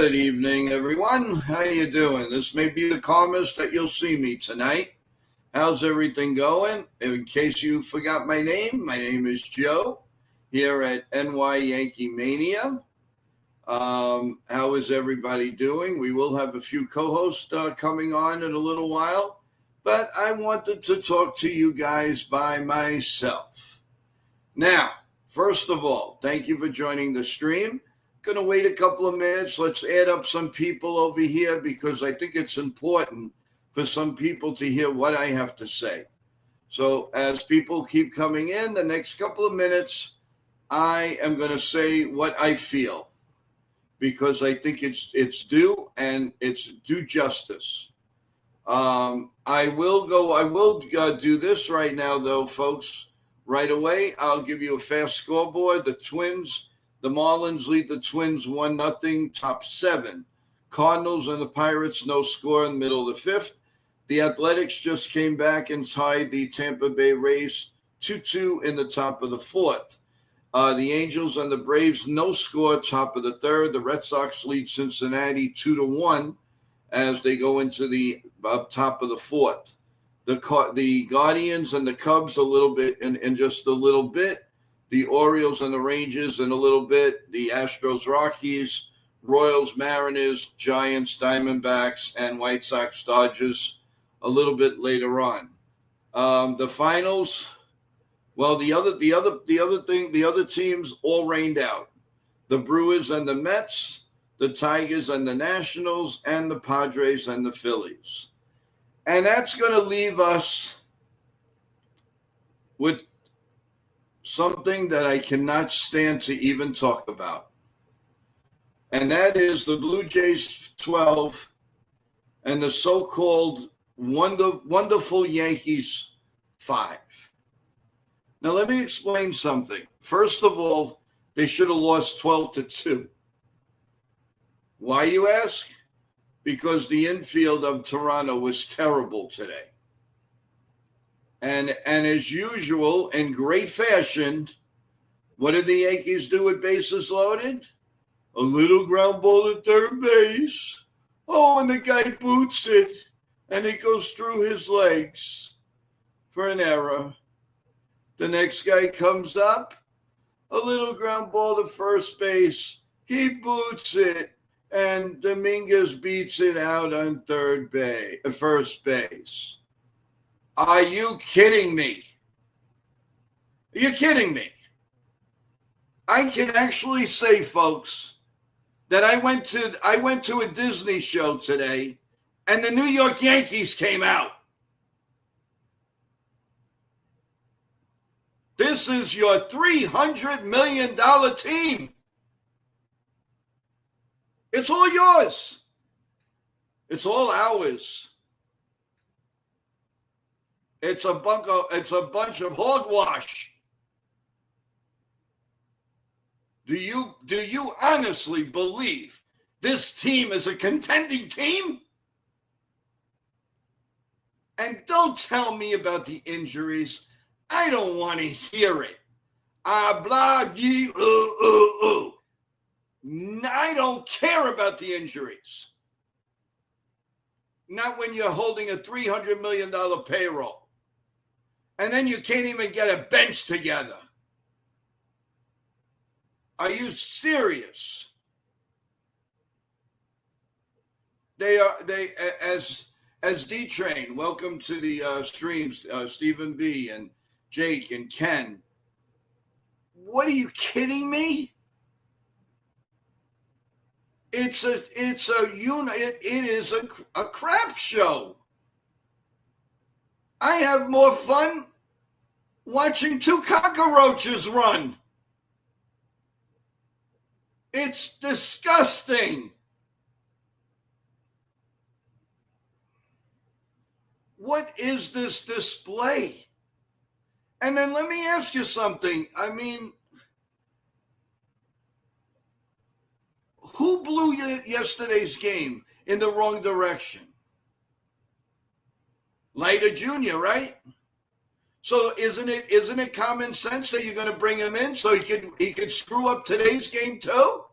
Good evening, everyone. How you doing? This may be the calmest that you'll see me tonight. How's everything going? In case you forgot my name is Joe here at NY Yankee Mania. How is everybody doing? We will have a few co-hosts coming on in a little while, but I wanted to talk to you guys by myself. Now, first of all, thank you for joining the stream. Going to wait a couple of minutes. Let's add up some people over here because I think it's important for some people to hear what I have to say. So as people keep coming in, the next couple of minutes, I am going to say what I feel because I think it's due and it's due justice. I will do this right now, though, folks. Right away, I'll give you a fast scoreboard. The Marlins lead the Twins 1-0, top 7. Cardinals and the Pirates, no score in the middle of the 5th. The Athletics just came back and tied the Tampa Bay Rays 2-2 in the top of the 4th. The Angels and the Braves, no score, top of the 3rd. The Red Sox lead Cincinnati 2-1 as they go into the top of the 4th. The Guardians and the Cubs a little bit, in just a little bit. The Orioles and the Rangers in a little bit, the Astros, Rockies, Royals, Mariners, Giants, Diamondbacks, and White Sox, Dodgers a little bit later on. The finals, well, the other teams all rained out. The Brewers and the Mets, the Tigers and the Nationals, and the Padres and the Phillies. And that's going to leave us with something that I cannot stand to even talk about. And that is the Blue Jays 12 and the so-called wonderful Yankees 5. Now, let me explain something. First of all, they should have lost 12-2. Why, you ask? Because the infield of Toronto was terrible today. And as usual, in great fashion, what did the Yankees do with bases loaded? A little ground ball at third base. Oh, and the guy boots it, and it goes through his legs for an error. The next guy comes up, a little ground ball to first base. He boots it, and Dominguez beats it out on first base. Are you kidding me? Are you kidding me? I can actually say, folks, that I went to a Disney show today, and the New York Yankees came out. This is your $300 million team. It's all yours. It's all ours. It's a bunch of hogwash. Do you honestly believe this team is a contending team? And don't tell me about the injuries. I don't want to hear it. Blah, ye, ooh. I don't care about the injuries. Not when you're holding a $300 million payroll. And then you can't even get a bench together. Are you serious? As D-Train, welcome to the streams, Stephen B. and Jake and Ken. What, are you kidding me? It is a crap show. I have more fun watching two cockroaches run. It's disgusting. What is this display? And then let me ask you something. I mean, who blew yesterday's game in the wrong direction? Leiter Jr., right? So isn't it common sense that you're going to bring him in so he could screw up today's game too?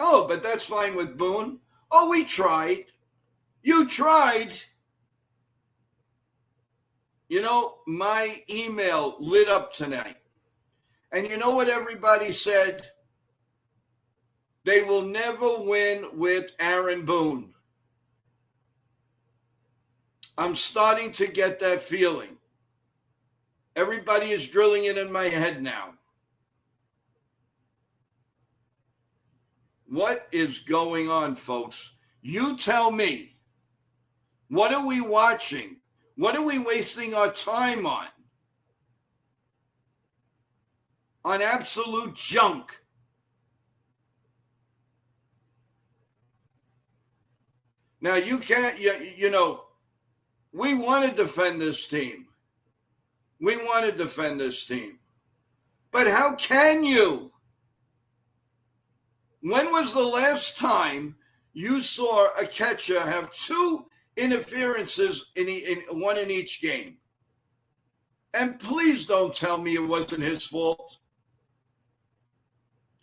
Oh, but that's fine with Boone. Oh, we tried. You tried. You know, my email lit up tonight. And you know what everybody said? They will never win with Aaron Boone. I'm starting to get that feeling. Everybody is drilling it in my head now. What is going on, folks? You tell me. What are we watching? What are we wasting our time on? On absolute junk. Now, you can't, you know, we want to defend this team. We want to defend this team. But how can you? When was the last time you saw a catcher have two interferences in one in each game? And please don't tell me it wasn't his fault.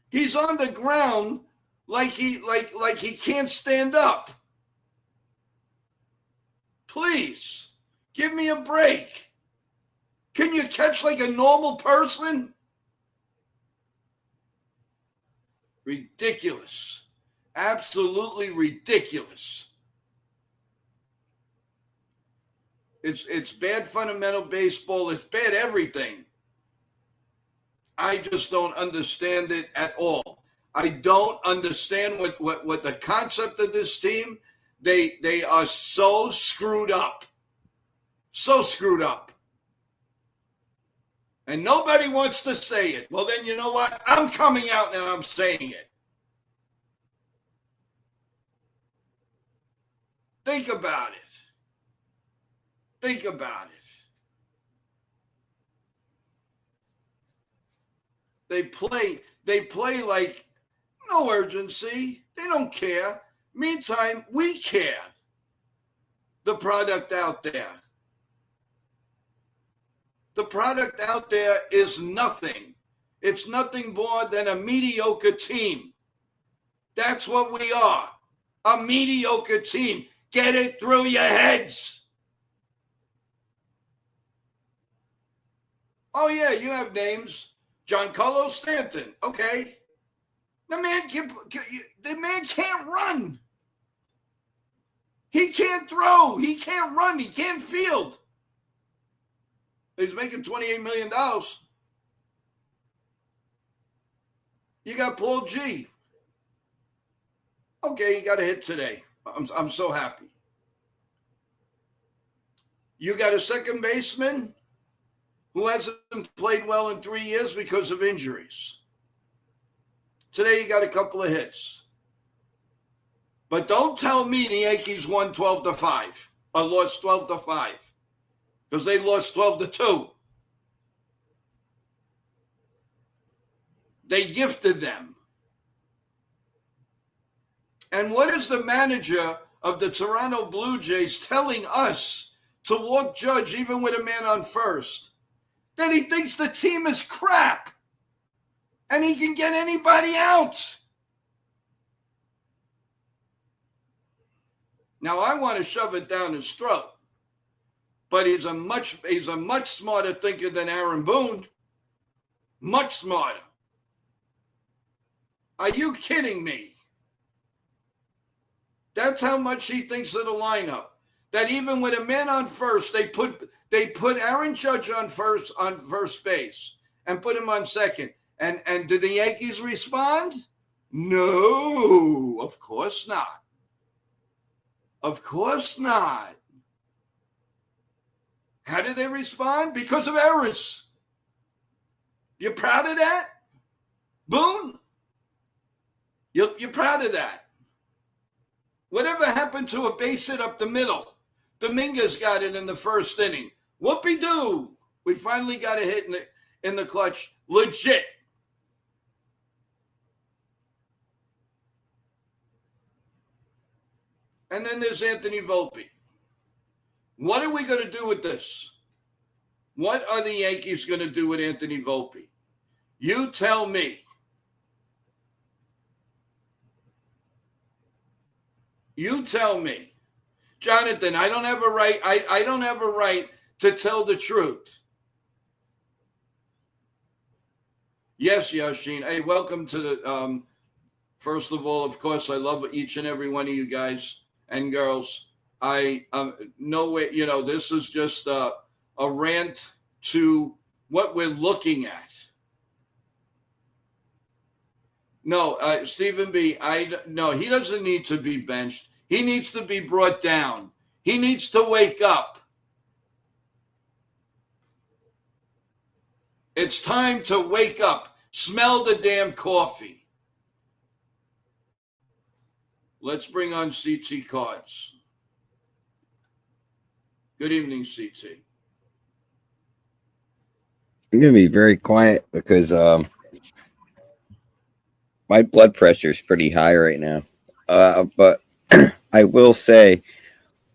He's on the ground like he can't stand up. Please, give me a break. Can you catch like a normal person? Ridiculous. Absolutely ridiculous. It's bad fundamental baseball. It's bad everything. I just don't understand it at all. I don't understand what the concept of this team. They are so screwed up. So screwed up. And nobody wants to say it. Well, then you know what? I'm coming out and I'm saying it. Think about it. Think about it. They play like no urgency. They don't care. Meantime, we care. The product out there. The product out there is nothing. It's nothing more than a mediocre team. That's what we are. A mediocre team. Get it through your heads. Oh, yeah, you have names. Giancarlo Stanton. Okay. The man can't run. He can't throw. He can't run. He can't field. He's making $28 million. You got Paul G. Okay, he got a hit today. I'm so happy. You got a second baseman who hasn't played well in 3 years because of injuries. Today you got a couple of hits. But don't tell me the Yankees won 12-5 or lost 12-5 because they lost 12-2. They gifted them. And what is the manager of the Toronto Blue Jays telling us to walk Judge even with a man on first? That he thinks the team is crap and he can get anybody out. Now, I want to shove it down his throat, but he's a much smarter thinker than Aaron Boone. Much smarter. Are you kidding me? That's how much he thinks of the lineup. That even with a man on first, they put Aaron Judge on first base and put him on second. And did the Yankees respond? No, of course not. Of course not. How did they respond? Because of errors. You proud of that? Boone? You're proud of that? Whatever happened to a base hit up the middle? Dominguez got it in the first inning. Whoopie-doo. We finally got a hit in the clutch. Legit. And then there's Anthony Volpe. What are we going to do with this? What are the Yankees going to do with Anthony Volpe? You tell me. You tell me. Jonathan, I don't have a right. I don't have a right to tell the truth. Yes, Yashin. Hey, welcome to the first of all, of course, I love each and every one of you guys and girls. I no way, this is just a rant to what we're looking at. No, Stephen B. No, he doesn't need to be benched. He needs to be brought down. He needs to wake up. It's time to wake up. Smell the damn coffee. Let's bring on CT Cards. Good evening, CT. I'm going to be very quiet because my blood pressure is pretty high right now. But I will say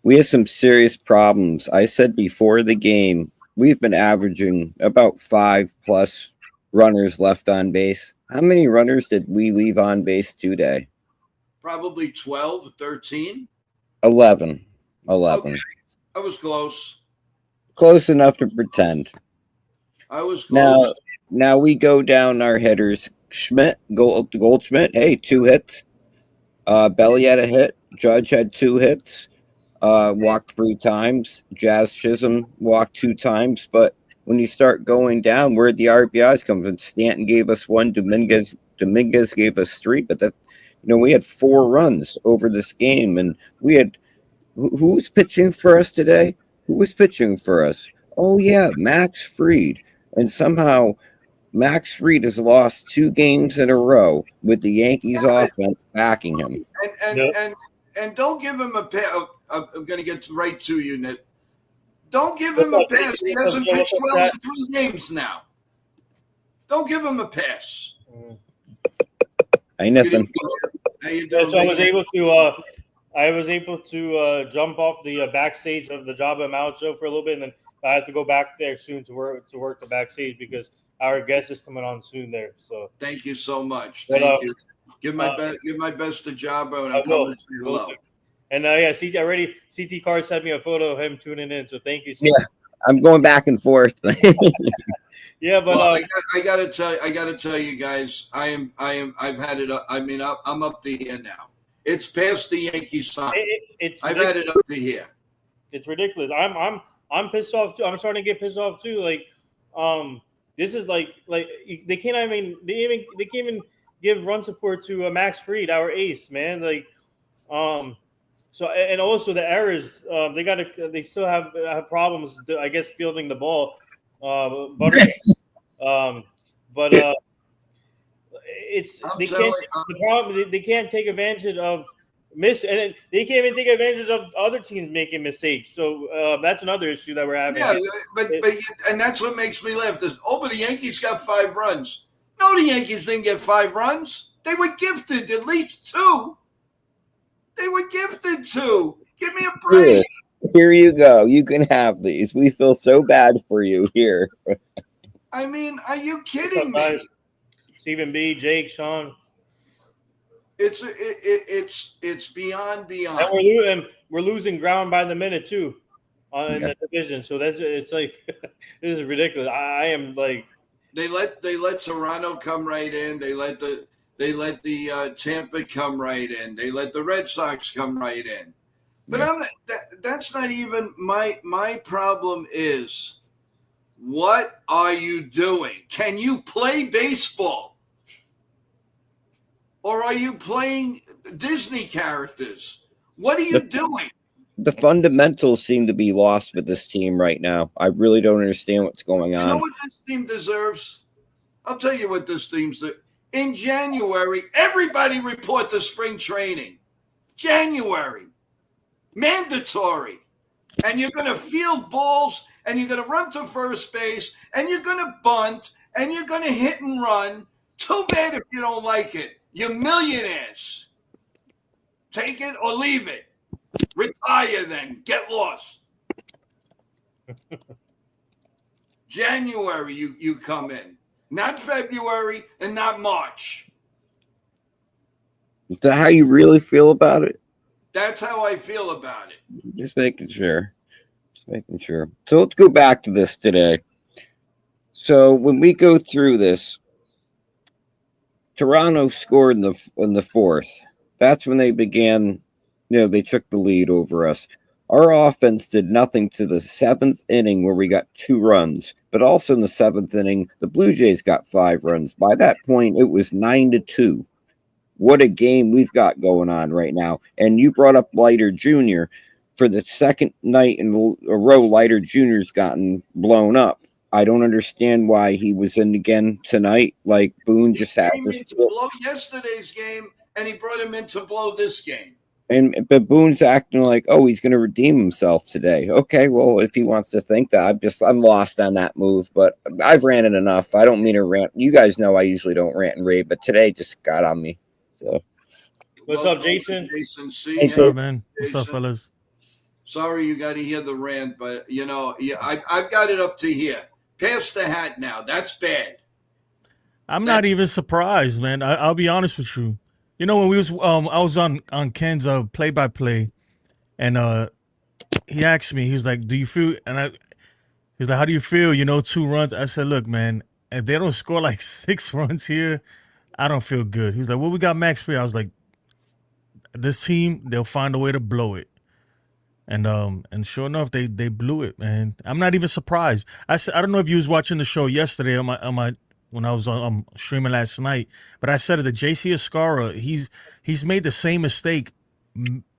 we have some serious problems. I said before the game, we've been averaging about 5+ runners left on base. How many runners did we leave on base today? Probably 12, 13. 11. Okay. I was close. Close enough to pretend. I was close. Now we go down our hitters. Goldschmidt, hey, 2 hits. Belly had a hit. Judge had 2 hits. Walked 3 times. Jazz Chisholm walked 2 times. But when you start going down, where'd the RBIs come from? Stanton gave us 1. Dominguez gave us 3. But that, we had 4 runs over this game, and we had who was pitching for us today? Who was pitching for us? Oh yeah, Max Fried. And somehow Max Fried has lost 2 games in a row with the Yankees offense backing him. And don't give him a pass. I'm going to get right to you, Nick. Don't give him a pass. He hasn't pitched well in 3 games now. Don't give him a pass. Ain't nothing. How you doing? So I was able to jump off the backstage of the Jabba Mouth show for a little bit, and then I have to go back there soon to work the backstage because our guest is coming on soon there. So thank you so much. Thank you. Give my best to Jabba, and I'm coming to say hello. And CT Card sent me a photo of him tuning in. So thank you. Yeah, I'm going back and forth. Yeah, but I gotta tell you guys, I've had it up. I mean, I'm up to here now. It's past the Yankee sign. I've had it up to here. It's ridiculous. I'm pissed off too. I'm starting to get pissed off too. Like, this is like they can't even give run support to Max Fried, our ace, man. Like, so and also the errors. They still have problems. I guess fielding the ball. It's they can't. The problem they can't take advantage of and they can't even take advantage of other teams making mistakes. So that's another issue that we're having. Yeah, but and that's what makes me laugh. But the Yankees got 5 runs. No, the Yankees didn't get 5 runs. They were gifted at least 2. They were gifted 2. Give me a break. Here you go. You can have these. We feel so bad for you here. I mean, are you kidding me? Stephen B, Jake, Sean. It's beyond. And we're losing ground by the minute too, in the division. So it's like this is ridiculous. I am like they let Toronto come right in. They let the Tampa come right in. They let the Red Sox come right in. But that's not even my problem. Is what are you doing? Can you play baseball? Or are you playing Disney characters? What are you doing? The fundamentals seem to be lost with this team right now. I really don't understand what's going on. You know what this team deserves? I'll tell you what this team's deserves. In January, everybody report to spring training. January. Mandatory. And you're going to field balls, and you're going to run to first base, and you're going to bunt, and you're going to hit and run. Too bad if you don't like it. You're millionaires. Take it or leave it. Retire then. Get lost. January you come in. Not February and not March. Is that how you really feel about it? That's how I feel about it. Just making sure. Just making sure. So let's go back to this today. So when we go through this, Toronto scored in the fourth. That's when they began. They took the lead over us. Our offense did nothing to the seventh inning where we got 2 runs, but also in the seventh inning, the Blue Jays got 5 runs. By that point, it was 9-2. What a game we've got going on right now. And you brought up Leiter Jr. For the second night in a row, Leiter Jr.'s gotten blown up. I don't understand why he was in again tonight. Like Boone just has to blow yesterday's game, and he brought him in to blow this game. But Boone's acting like, oh, he's going to redeem himself today. Okay, well, if he wants to think that, I'm lost on that move. But I've ranted enough. I don't mean to rant. You guys know I usually don't rant and rave, but today just got on me. So, what's up, Jason? Jason C. What's up, man? What's up, fellas? Sorry you got to hear the rant, but I've got it up to here. Pass the hat now. That's bad. I'm not even surprised, man. I'll be honest with you. When we was I was on Ken's play-by-play, and he asked me, he was like, "Do you feel?" And he's like, "How do you feel?" 2 runs. I said, "Look, man, if they don't score like 6 runs here, I don't feel good." He was like, "Well, we got Max Fried." I was like, "This team, they'll find a way to blow it." And sure enough, they blew it, man. I'm not even surprised. I don't know if you was watching the show yesterday on my when I was on streaming last night, but I said it, that JC Escara, he's made the same mistake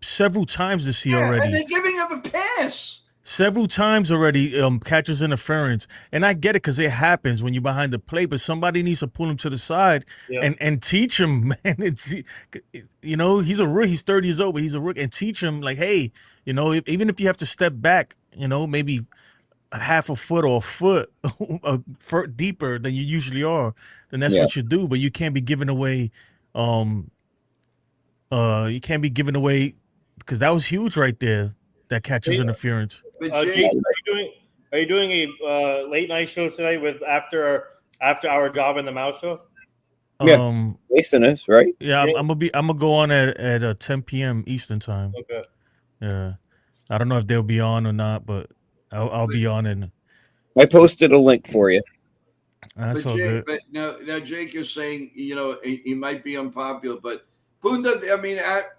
several times this year already. And they're giving him a pass. Several times already, catches interference. And I get it because it happens when you're behind the plate, but somebody needs to pull him to the side and teach him, man. He's a rookie, he's 30 years old, but he's a rookie, and teach him, like, hey, even if you have to step back, maybe a half a foot or a foot deeper than you usually are, then that's what you do. But you can't be giving away, because that was huge right there. That catches interference. Jason, are you doing a late night show tonight with after our job in the Mouse Show? Jason is right. Yeah, I'm gonna go on at 10 p.m. Eastern time. Okay. Yeah, I don't know if they'll be on or not, but I'll be on it. I posted a link for you. That's all good. But now Jake is saying, he might be unpopular, but Boone,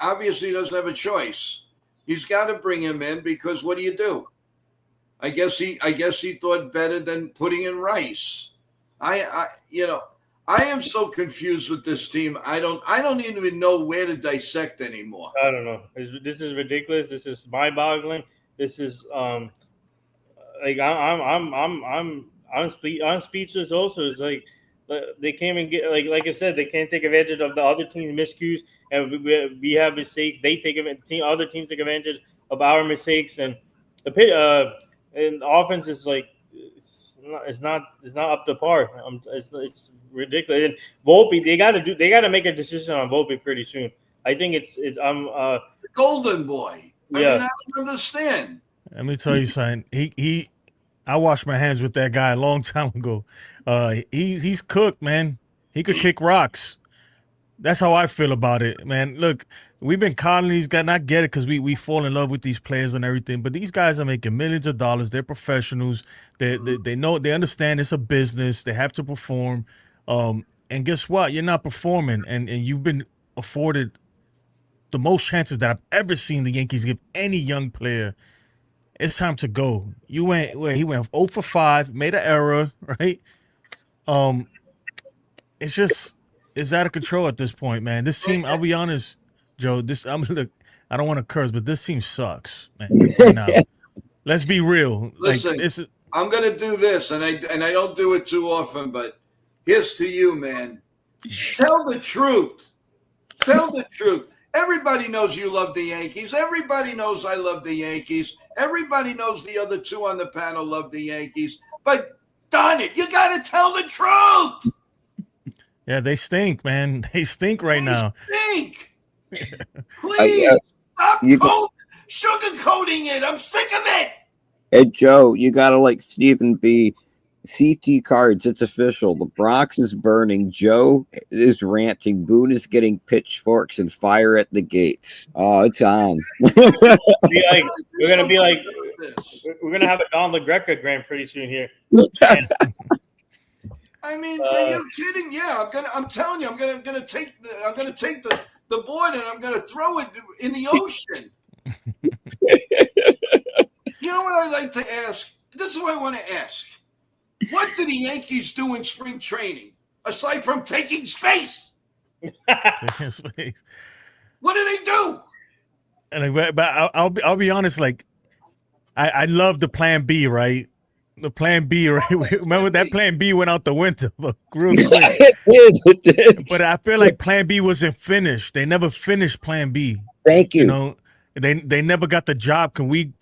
obviously doesn't have a choice. He's got to bring him in because what do you do? I guess he thought better than putting in Rice. I am so confused with this team. I don't even know where to dissect anymore. I don't know. This is ridiculous. This is mind-boggling. This is I'm speechless. Also, it's like they can't even get like I said, they can't take advantage of the other team's miscues, and we have mistakes. They take other teams take advantage of our mistakes, and the offense is like it's not up to par. It's ridiculous. And Volpe, they got to make a decision on Volpe pretty soon. I think it's the golden boy. I don't understand. Let me tell you something. I washed my hands with that guy a long time ago. He's cooked, man. He could kick rocks. That's how I feel about it, man. Look, we've been calling these guys, not get it because we fall in love with these players and everything, but these guys are making millions of dollars. They're professionals. They know, they understand it's a business. They have to perform. And guess what? You're not performing, and you've been afforded the most chances that I've ever seen the Yankees give any young player. It's time to go. He went 0 for 5, made an error, right? It's out of control at this point, man. This team, I'll be honest, Joe. I don't want to curse, but this team sucks, man. Right now. Let's be real. Listen, I'm gonna do this, and I don't do it too often, but here's to you, man. Tell the truth. Tell the truth. Everybody knows you love the Yankees. Everybody knows I love the Yankees. Everybody knows the other 2 on the panel love the Yankees. But darn it, you got to tell the truth. Yeah, they stink, man. They stink right now. Stink. Please stop sugarcoating it. I'm sick of it. Hey, Joe, you got to like Stephen B. CT Cards, it's official. The Bronx is burning. Joe is ranting. Boone is getting pitchforks and fire at the gates. Oh, it's on. Be like, we're gonna be like, we're gonna have a Don LaGreca Grand pretty soon here. I mean, are you kidding? Yeah, I'm telling you, I'm gonna take the board and I'm gonna throw it in the ocean. You know what I'd like to ask? This is what I want to ask. What do the Yankees do in spring training aside from taking space? Taking space. What do they do? And but I'll be honest. Like, I love the Plan B, right? The Plan B, right? Remember that Plan B went out the window real quick. It did. But I feel like Plan B wasn't finished. They never finished Plan B. Thank you. You know, they never got the job. We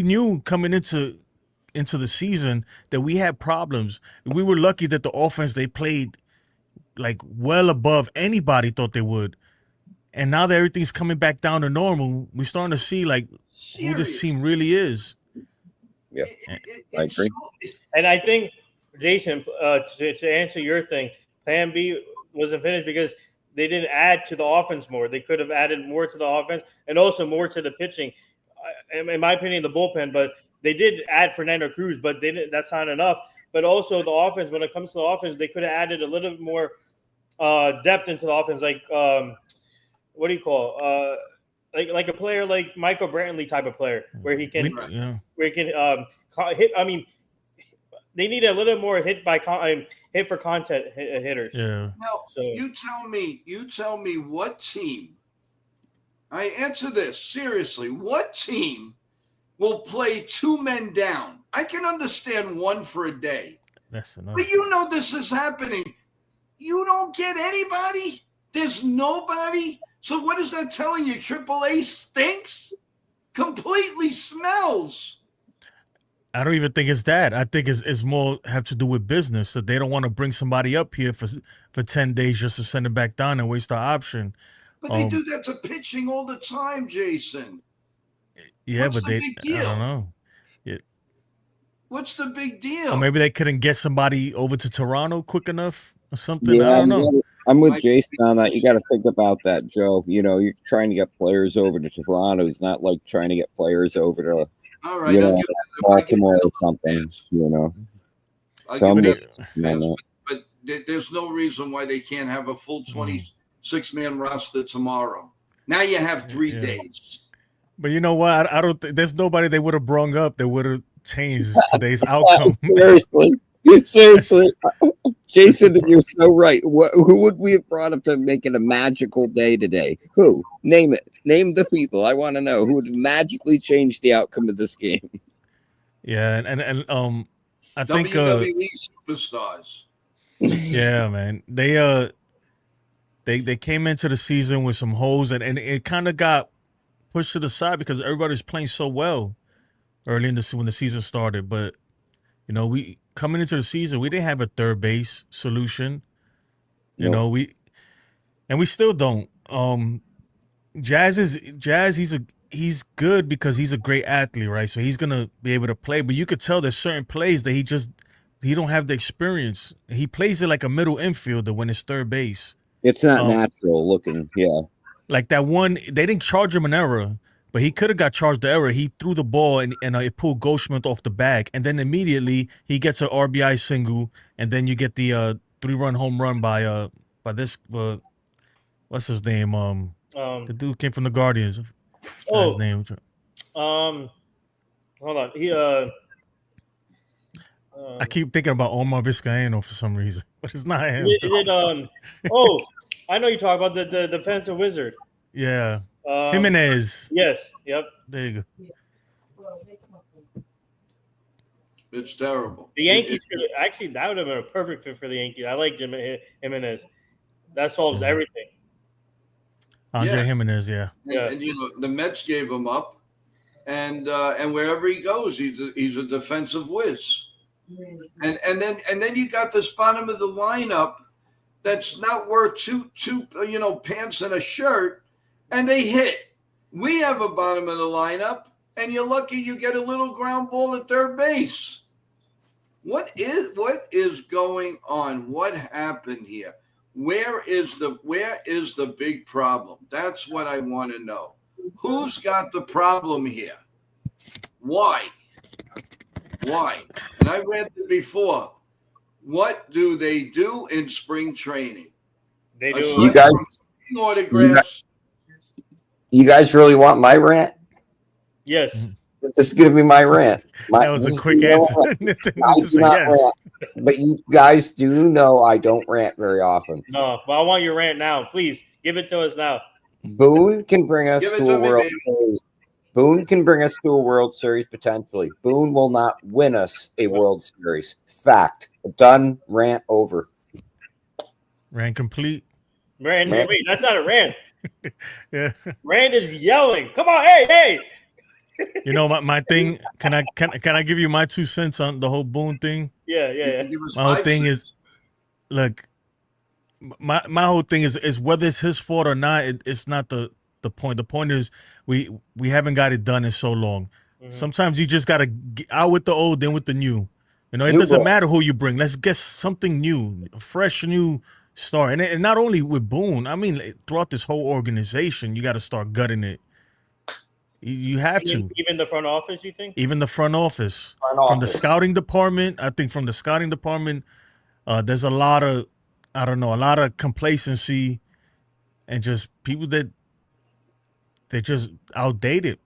knew coming into the season that we had problems. We were lucky that the offense they played like well above anybody thought they would. And now that everything's coming back down to normal, we're starting to see like who this team really is. Yeah, I agree. And I think, Jason, to answer your thing, Plan B wasn't finished because they didn't add to the offense more. They could have added more to the offense and also more to the pitching. In my opinion, the bullpen, but they did add Fernando Cruz, but they didn't. That's not enough. But also the offense, when it comes to the offense, they could have added a little bit more depth into the offense. Like, what do you call like a player like Michael Brantley type of player where he can hit. I mean, they need a little more hit for content hitters. Yeah. Now, So you tell me what team. I answer this seriously. What team will play two men down? I can understand one for a day, That's enough. but you know this is happening. You don't get anybody. There's nobody. So what is that telling you? AAA stinks? Completely smells. I don't even think it's that. I think it's more have to do with business. So they don't want to bring somebody up here for 10 days just to send it back down and waste the option. But they do that to pitching all the time, Jason. Yeah, What's but the they big deal? I don't know. What's the big deal? Or maybe they couldn't get somebody over to Toronto quick enough or something. Yeah, I don't know. I'm with Jason on that. You got to think about that, Joe. You know, you're trying to get players over to Toronto. It's not like trying to get players over to All right, you I'll know, give it- Baltimore or something. You know, I'll So give I'm it with- a man, but there's no reason why they can't have a full 26-man roster tomorrow. Now you have 3 Yeah. days. But you know what? I don't think there's nobody they would have brung up that would have changed today's outcome. Seriously, Jason, you're so right. Who would we have brought up to make it a magical day today? Who? Name it. Name the people. I want to know who would magically change the outcome of this game. Yeah, and I think WWE superstars. yeah, man. They came into the season with some holes and it kind of got pushed to the side because everybody's playing so well early in when the season started. But you know, we coming into the season, we didn't have a third base solution. You know, we still don't. Jazz, he's good because he's a great athlete, right? So he's gonna be able to play. But you could tell there's certain plays that he don't have the experience. He plays it like a middle infielder when it's third base. It's not natural looking. Yeah. Like that one, they didn't charge him an error, but he could have got charged the error. He threw the ball and it pulled Goldschmidt off the bag, and then immediately he gets an RBI single, and then you get the 3-run home run by this what's his name? The dude came from the Guardians. His name. hold on. He I keep thinking about Omar Vizcaíno for some reason, but it's not him. I know you talk about the defensive wizard. Yeah. Jimenez. Yes. Yep. There you go. It's terrible. The Yankees actually that would have been a perfect fit for the Yankees. I like Jimenez. That solves everything. Andre Jimenez, yeah. And you know the Mets gave him up, and wherever he goes, he's a defensive whiz. And then you got this bottom of the lineup that's not worth two pants and a shirt, and they hit. We have a bottom of the lineup, and you're lucky you get a little ground ball at third base. What is going on? What happened here? Where is the big problem? That's what I want to know. Who's got the problem here? Why? And I read it before. What do they do in spring training? They do. You guys, autographs. you guys really want my rant? Yes. This is gonna be my rant. That was a quick answer. Nathan I just do said not yes. rant, but you guys do know I don't rant very often. No, but I want your rant now. Please give it to us now. Boone can bring us Give it to to a me, World baby. Series. Boone can bring us to a World Series potentially. Boone will not win us a World Series. Fact. Done. Rant over. Rant complete. Rand, Man. wait, that's not a rant. Yeah. Rand is yelling. Come on, hey. You know my thing. Can I give you my 2 cents on the whole Boone thing? Yeah. Give us My whole 5 thing cents. is, look, my whole thing is whether it's his fault or not. It's not the point. The point is we haven't got it done in so long. Mhm. Sometimes you just gotta get out with the old, then with the new. You know, it New doesn't blood. matter who you bring. Let's get something new, a fresh new start. And not only with Boone, I mean throughout this whole organization, you got to start gutting it. You have to. Even the front office, you think? Even the front office. From the scouting department, I think from the scouting department, there's a lot of, I don't know, a lot of complacency and just people that they're just outdated.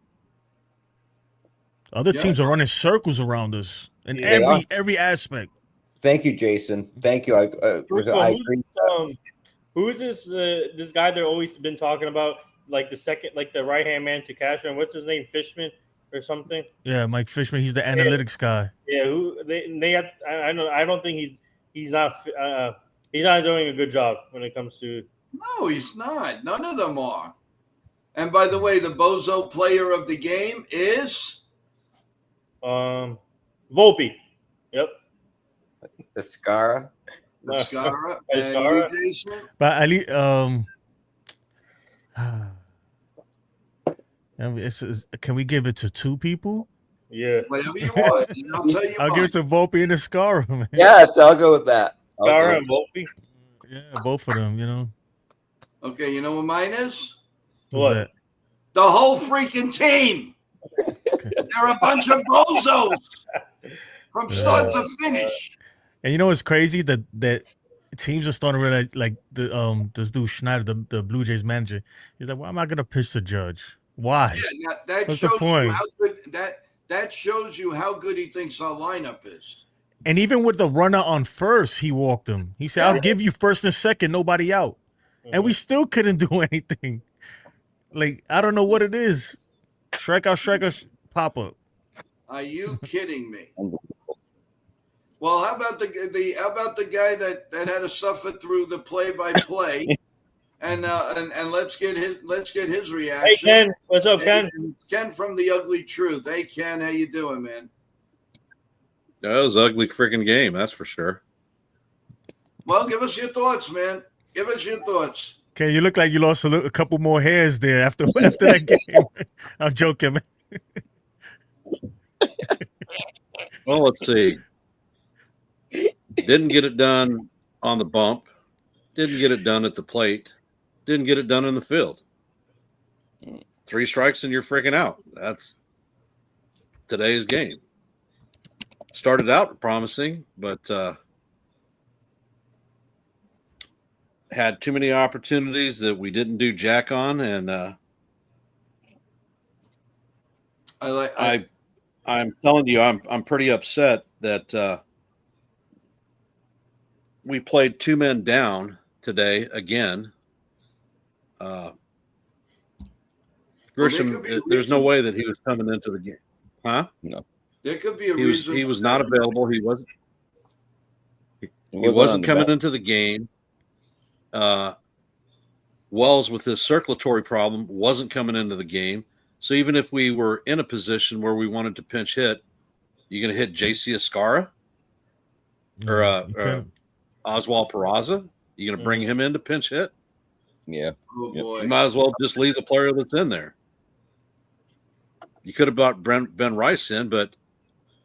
Other Yeah. teams are running circles around us in Yeah, they are. every aspect. Thank you, Jason. Thank you. I agree. Who's this guy they're always been talking about, like the right hand man to Cashman? What's his name, Fishman or something? Yeah, Mike Fishman, he's the analytics guy. Yeah, they have. I don't think he's not doing a good job when it comes to. No, he's not. None of them are. And by the way, the bozo player of the game is Volpe. Yep. Escara. Mascara. And Mascara. you, Jason? But at least, can we give it to 2 people? Yeah. Whatever you want. And I'll tell you I'll give it to Volpe and Escara, man. Yes, I'll go with that. Scar and Volpe. Yeah, both of them, you know. Okay, you know what mine is? Who's What? that? The whole freaking team. They're a bunch of bozos from start to finish. And you know what's crazy? That teams are starting to realize, like this dude Schneider, the Blue Jays manager, he's like, "Why am I gonna pitch the Judge? Why?" Yeah, that What's the shows point? you how good that shows you how good he thinks our lineup is. And even with the runner on first, he walked him. He said, "I'll give you first and second, nobody out," and we still couldn't do anything. Like, I don't know what it is. Strike out, pop up. Are you kidding me? Well, how about the guy that had to suffer through the play-by-play, and let's get his reaction. Hey Ken, what's up, Ken? Ken from the Ugly Truth. Hey Ken, how you doing, man? That was an ugly freaking game, that's for sure. Well, give us your thoughts, man. Give us your thoughts. Okay, you look like you lost a couple more hairs there after that game. I'm joking, man. Well, let's see. Didn't get it done on the bump. Didn't get it done at the plate. Didn't get it done in the field. 3 strikes and you're freaking out. That's today's game. Started out promising, but had too many opportunities that we didn't do jack on, and I'm telling you, I'm pretty upset that we played 2 men down today again. Grisham, there's no way that he was coming into the game, huh? No, there could be a He reason. was not available. He wasn't coming into the game. Wells, with his circulatory problem, wasn't coming into the game. So even if we were in a position where we wanted to pinch hit, you're going to hit J.C. Escara or Oswald Peraza? You're going to bring him in to pinch hit? Yeah. Oh boy. You might as well just leave the player that's in there. You could have brought Ben Rice in, but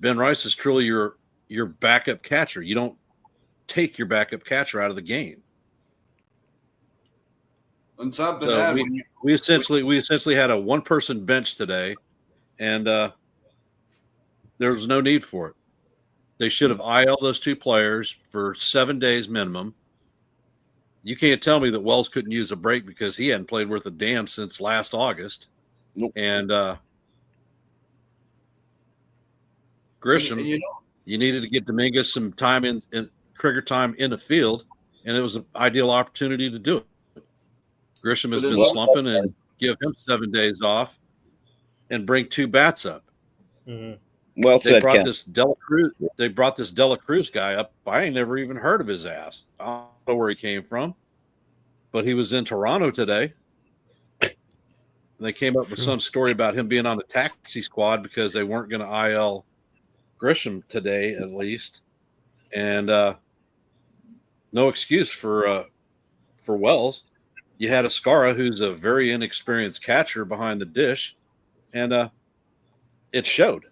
Ben Rice is truly your your backup catcher. You don't take your backup catcher out of the game. On top of So that, we essentially had a one-person bench today, and there was no need for it. They should have IL those two players for 7 days minimum. You can't tell me that Wells couldn't use a break because he hadn't played worth a damn since last August. Nope. And Grisham, and you needed to get Dominguez some time in trigger time in the field, and it was an ideal opportunity to do it. Grisham has But been it's- slumping, and give him 7 days off and bring two bats up. Mhm. Well They said, brought Ken. this Dela Cruz. They brought this Dela Cruz guy up. I ain't never even heard of his ass. I don't know where he came from, but he was in Toronto today. And they came up with some story about him being on the taxi squad because they weren't going to IL Grisham today, at least. And no excuse for Wells. You had Escara, who's a very inexperienced catcher behind the dish, and it showed.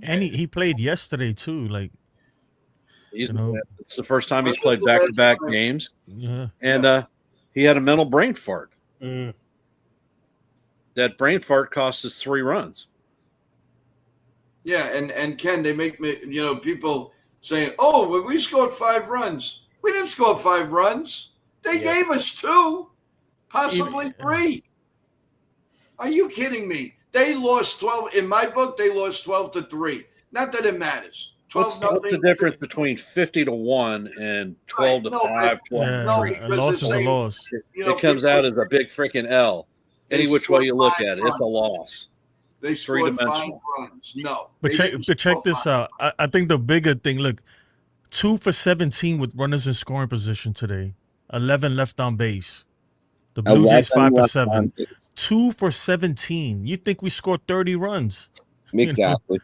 And he played yesterday too. Like, He's, You know. it's the first time he's When was played the back-to-back last time? games, yeah, and he had a mental brain fart. Mhm. That brain fart cost us 3 runs. Yeah, and Ken, they make me, people saying, "Oh, when we scored 5 runs, we didn't score 5 runs. They Yeah. gave us 2, possibly 3." Are you kidding me? They lost 12. In my book, they lost 12-3. Not that it matters. 12 What's the difference between 50-1 and 12-5, Right, 12 yeah. No, three? because A loss is it's a saying- loss. It comes out as a big freaking L. Any They which way scored you look 5 at it, it's a runs. loss. They scored 5 three-dimensional. runs. No, But they check didn't but check score this 5. out. I think the bigger thing. Look, 2 for 17 with runners in scoring position today. 11 left on base. The Blue Jays 5 for 7. 2 for 17. You think we scored 30 runs? Exactly.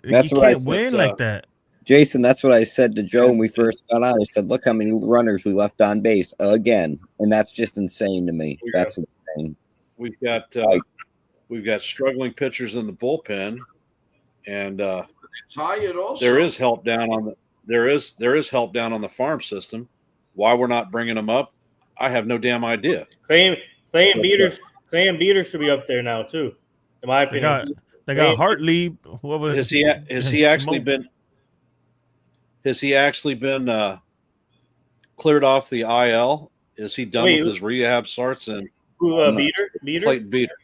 Like, That's you what I can't said, win like that. Jason, that's what I said to Joe when we first got on. I said, look how many runners we left on base again. And that's just insane to me. Yeah. That's insane. We've got struggling pitchers in the bullpen, and Tired also. there is help down on the farm system. Why we're not bringing them up, I have no damn idea. Clay and Beaters should be up there now too, in my They opinion. got Hartley. What was Has he actually been cleared off the IL? Is he done Wait, with his rehab starts and Who, I'm not- Beater? Clayton Beater?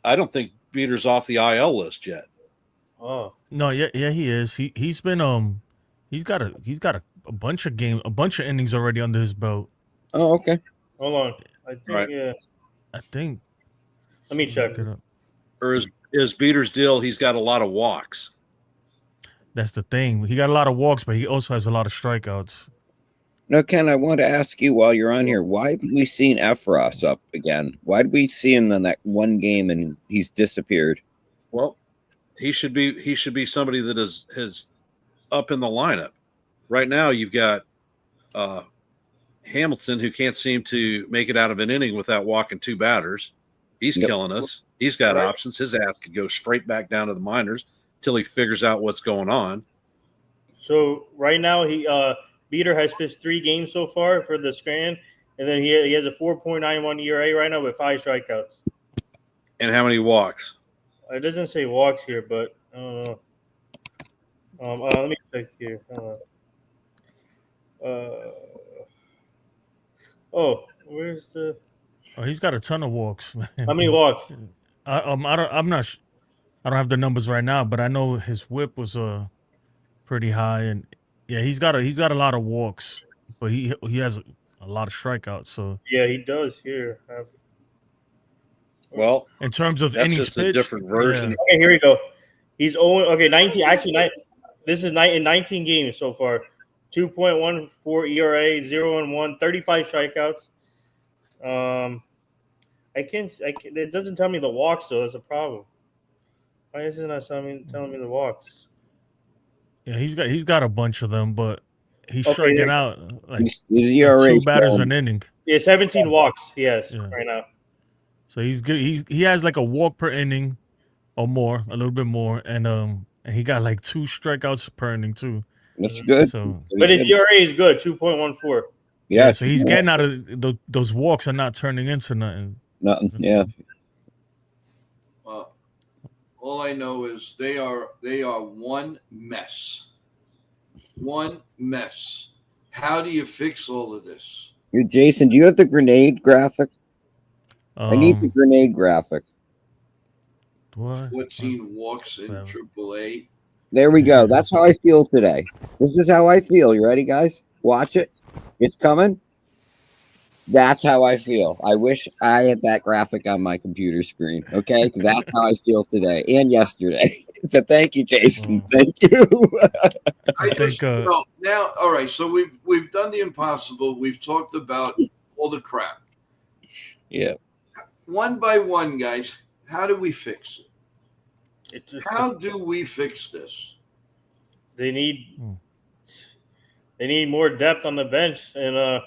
I don't think Beater's off the IL list yet. Oh, No, yeah, he is. He's been he's got a bunch of innings already under his belt. Oh, okay. hold on. I think Right. yeah. I think. Let me check. Look it up. Or is Beater's deal? He's got a lot of walks. That's the thing. He got a lot of walks, but he also has a lot of strikeouts. Now, Ken, I want to ask you while you're on here, why have we seen Efros up again? Why did we see him in that one game and he's disappeared? Well, he should be somebody that is up in the lineup. Right now, you've got Hamilton, who can't seem to make it out of an inning without walking 2 batters. He's Yep. killing us. He's got Right. options. His ass could go straight back down to the minors till he figures out what's going on. So right now Beater has pitched 3 games so far for the Scranton, and then he has a 4.91 ERA right now with 5 strikeouts. And how many walks? It doesn't say walks here, but I don't know. Let me check here. Where's the Oh, he's got a ton of walks. Man. how many walks? I don't have the numbers right now, but I know his whip was pretty high, and yeah, he's got a lot of walks, but he has a lot of strikeouts. So Yeah, he does here. Well, in terms of that's innings just a pitched, different version. yeah. Okay, here we go. He's 0. Okay, 19. Actually, this is in 19 games so far. 2.14 ERA, 0-1, 35 strikeouts. I can't. It doesn't tell me the walks, though. That's a problem. Why isn't it not telling me the walks? Yeah, he's got a bunch of them, but he's Okay, striking yeah. out like His ERA 2 batters down. an inning. Yeah, 17 walks. Yes, Yeah. right now. So he's good. He has like a walk per inning, or more, a little bit more, and he got like 2 strikeouts per inning too. That's good. So But his ERA is good, 2.14. yeah, Yes. so he's getting out of those walks are not turning into nothing. Nothing. Yeah. Well, all I know is they are one mess. One mess. How do you fix all of this? Jason, do you have the grenade graphic? I need the grenade graphic. What? 14 walks in Whatever. AAA. There we go. That's how I feel today. This is how I feel. You ready, guys? Watch it. It's coming. That's how I feel. I wish I had that graphic on my computer screen. Okay, because that's how I feel today and yesterday. So thank you, Jason. Thank you. I think, just now. All right, so we've done the impossible. We've talked about all the crap. Yeah. One by one, guys. How do we fix it? How Just, do we fix this? they need more depth on the bench, and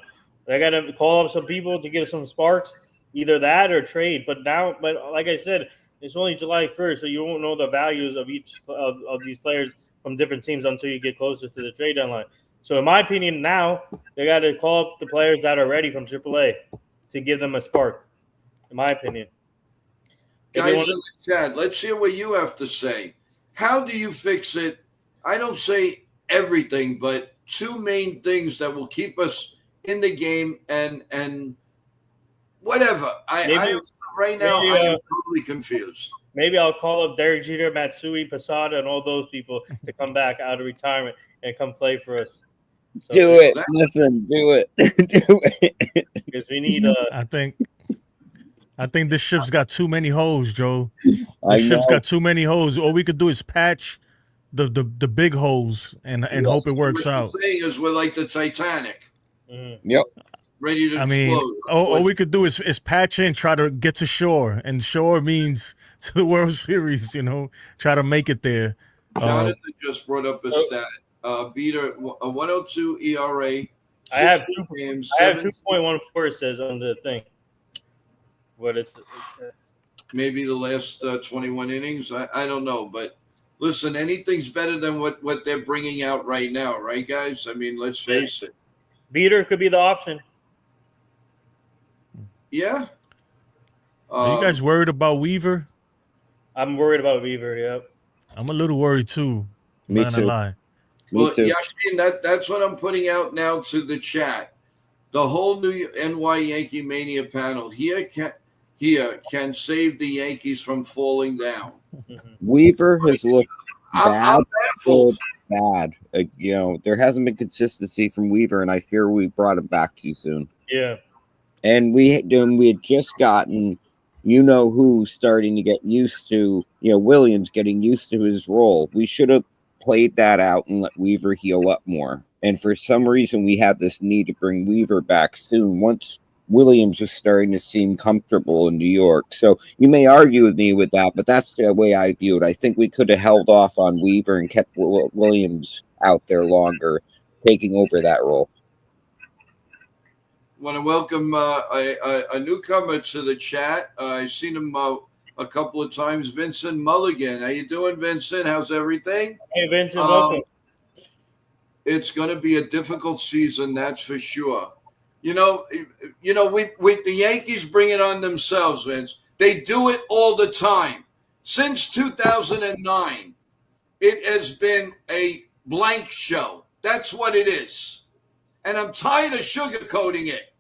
they got to call up some people to get some sparks. Either that or trade. But like I said, it's only July 1st, so you won't know the values of each of these players from different teams until you get closer to the trade deadline. So, in my opinion, now they got to call up the players that are ready from AAA to give them a spark. In my opinion, Guys in the chat, let's hear what you have to say. How do you fix it? I don't say everything, but 2 main things that will keep us in the game and whatever. I right now I am totally confused. Maybe I'll call up Derek Jeter, Matsui, Posada, and all those people to come back out of retirement and come play for us. So Do it. Listen, do it. Do it. Because we need I think this ship's got too many holes, Joe. I This ship's know. got too many holes. All we could do is patch the big holes and hope it works What out. you're saying is we're like the Titanic, Yep. ready to I explode. mean, all we could do is patch in, try to get to shore, and shore means to the World Series. Try to make it there. Jonathan just brought up a stat. Beater a 102 ERA. I have 16 games, 2.14. It says on the thing. What it's maybe the last 21 innings. I don't know, but listen, anything's better than what they're bringing out right now, right, guys? I mean, let's face it. Beater could be the option. Yeah. Are you guys worried about Weaver? I'm worried about Weaver. Yep. I'm a little worried too. Me Not gonna too. lie. Well, too. Yashin, that's what I'm putting out now to the chat. The whole new NY Yankee Mania panel here can save the Yankees from falling down. Weaver has looked I'm baffled. bad. There hasn't been consistency from Weaver, and I fear we brought him back too soon. Yeah. And we had just gotten, who starting to get used to, Williams getting used to his role. We should have played that out and let Weaver heal up more. And for some reason, we had this need to bring Weaver back soon once Williams was starting to seem comfortable in New York. So you may argue with me with that, but that's the way I view it. I think we could have held off on Weaver and kept Williams out there longer, taking over that role. Want to welcome a newcomer to the chat. I've seen him a couple of times. Vincent Mulligan. How you doing, Vincent? How's everything? Hey, Vincent, welcome. It's going to be a difficult season, that's for sure. We the Yankees bring it on themselves, Vince. They do it all the time. Since 2009, it has been a blank show. That's what it is. And I'm tired of sugarcoating it.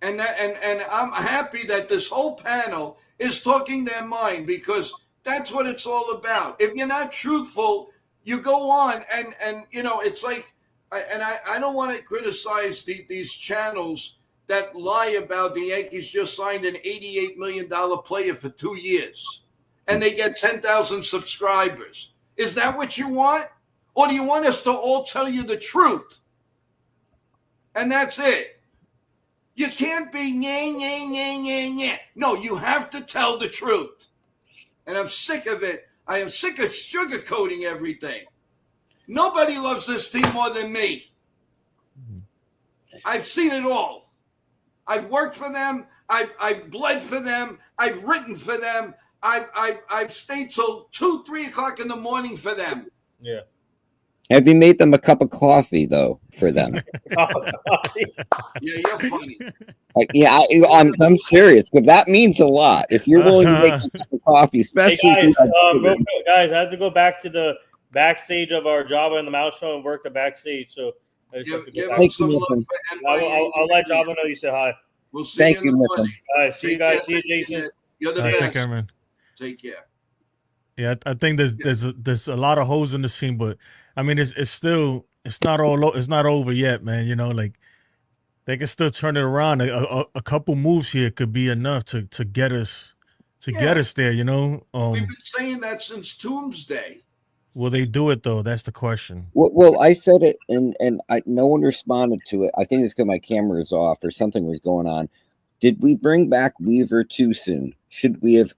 And I'm happy that this whole panel is talking their mind, because that's what it's all about. If you're not truthful, you go on and it's like, I don't want to criticize these channels that lie about the Yankees just signed an $88 million player for 2 years and they get 10,000 subscribers. Is that what you want? Or do you want us to all tell you the truth? And that's it. You can't be yeah. No, you have to tell the truth. And I'm sick of it. I am sick of sugarcoating everything. Nobody loves this team more than me. I've seen it all. I've worked for them. I've bled for them. I've written for them. I've stayed till 2, 3 o'clock in the morning for them. Yeah. Have you made them a cup of coffee though for them? Yeah, you're funny. Yeah, I'm serious, but that means a lot. If you're willing to make a cup of coffee, Hey especially if guys, you have real children. quick, guys, I have to go back to the backstage of our Java and the Mouse show and work the backstage. So I just have to go Give back. them Thank some you, love Nathan. for I'll let Java know you said hi. We'll see Thank you in you, the Nathan. morning. All right, see you Take guys. care. See you, Jason. You're the All right, best. take care, man. Take care. Yeah, I think there's a lot of holes in the scene, but I mean it's still it's not over yet, man. You know, like they can still turn it around. A couple moves here could be enough to get us Yeah. there. You know, We've been saying that since Tombsday. will they do it though? That's the question. Well, I said it, and no one responded to it. I think it's because my camera is off or something was going on. Did we bring back Weaver too soon? Should we have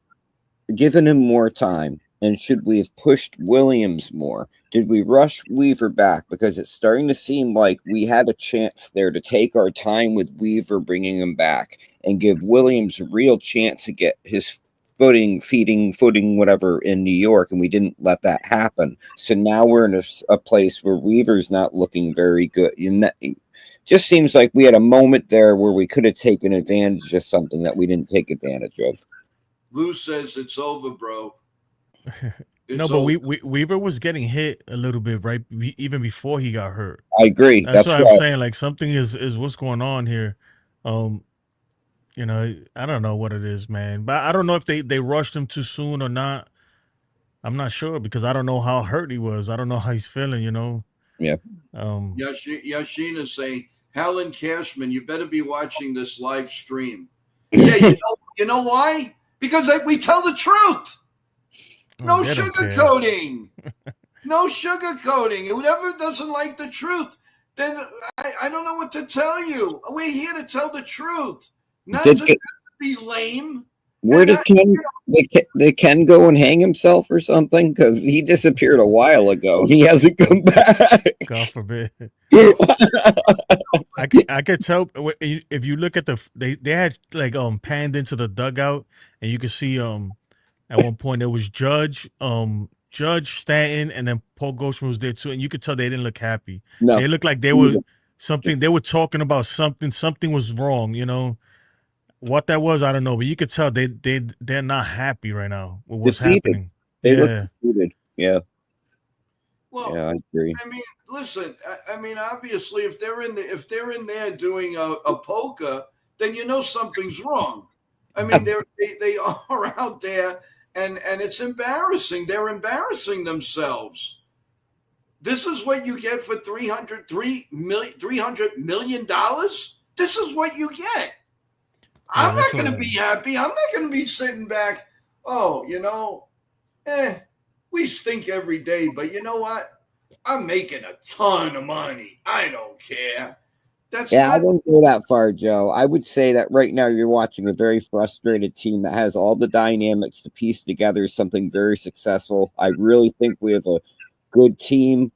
given him more time? And should we have pushed Williams more? Did we rush Weaver back? Because it's starting to seem like we had a chance there to take our time with Weaver bringing him back and give Williams a real chance to get his footing, whatever in New York, and we didn't let that happen. So now we're in a place where Weaver's not looking very good. It just seems like we had a moment there where we could have taken advantage of something that we didn't take advantage of. Lou says it's over, bro. No, but Weaver was getting hit a little bit, right? Even before he got hurt. I agree. That's what right. I'm saying. Like something is what's going on here. You know, I don't know what it is, man. But I don't know if they rushed him too soon or not. I'm not sure because I don't know how hurt he was. I don't know how he's feeling. You know. Yeah. Yashina saying, Helen Cashman, you better be watching this live stream. Yeah, you know why? Because we tell the truth. No sugarcoating. No sugarcoating. Whoever doesn't like the truth, then I don't know what to tell you. We're here to tell the truth. Not to be lame. Where did did Ken go and hang himself or something? Because he disappeared a while ago. He hasn't come back. God forbid. I could tell if you look at they had like panned into the dugout and you could see at one point it was Judge Stanton and then Paul Goldschmidt was there too, and you could tell they didn't look happy. No, they looked like they were talking about something was wrong, you know. What that was, I don't know, but you could tell they're not happy right now with what's happening. They look defeated. Yeah. Well, yeah, I agree. I mean, listen. I mean, obviously, if they're in there doing a polka, then you know something's wrong. I mean, they are out there, and it's embarrassing. They're embarrassing themselves. This is what you get for $300 million. This is what you get. I'm not going to be happy. I'm not going to be sitting back. Oh, we stink every day, but you know what? I'm making a ton of money. I don't care. I wouldn't go that far, Joe. I would say that right now you're watching a very frustrated team that has all the dynamics to piece together something very successful. I really think we have a good team.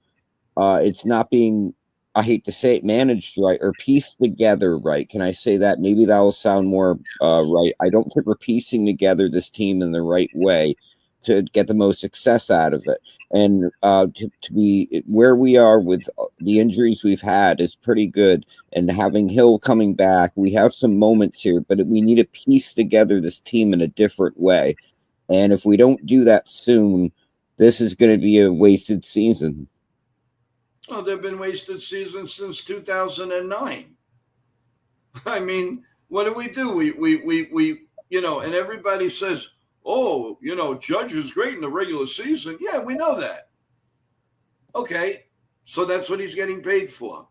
It's not being, I hate to say it, managed right or pieced together right. Can I say that? Maybe that will sound more right. I don't think we're piecing together this team in the right way to get the most success out of it. And to be where we are with the injuries we've had is pretty good. And having Hill coming back, we have some moments here, but we need to piece together this team in a different way. And if we don't do that soon, this is going to be a wasted season. Well, they've been wasted seasons since 2009. I mean, what do? We and everybody says, oh, Judge is great in the regular season. Yeah, we know that. Okay, so that's what he's getting paid for.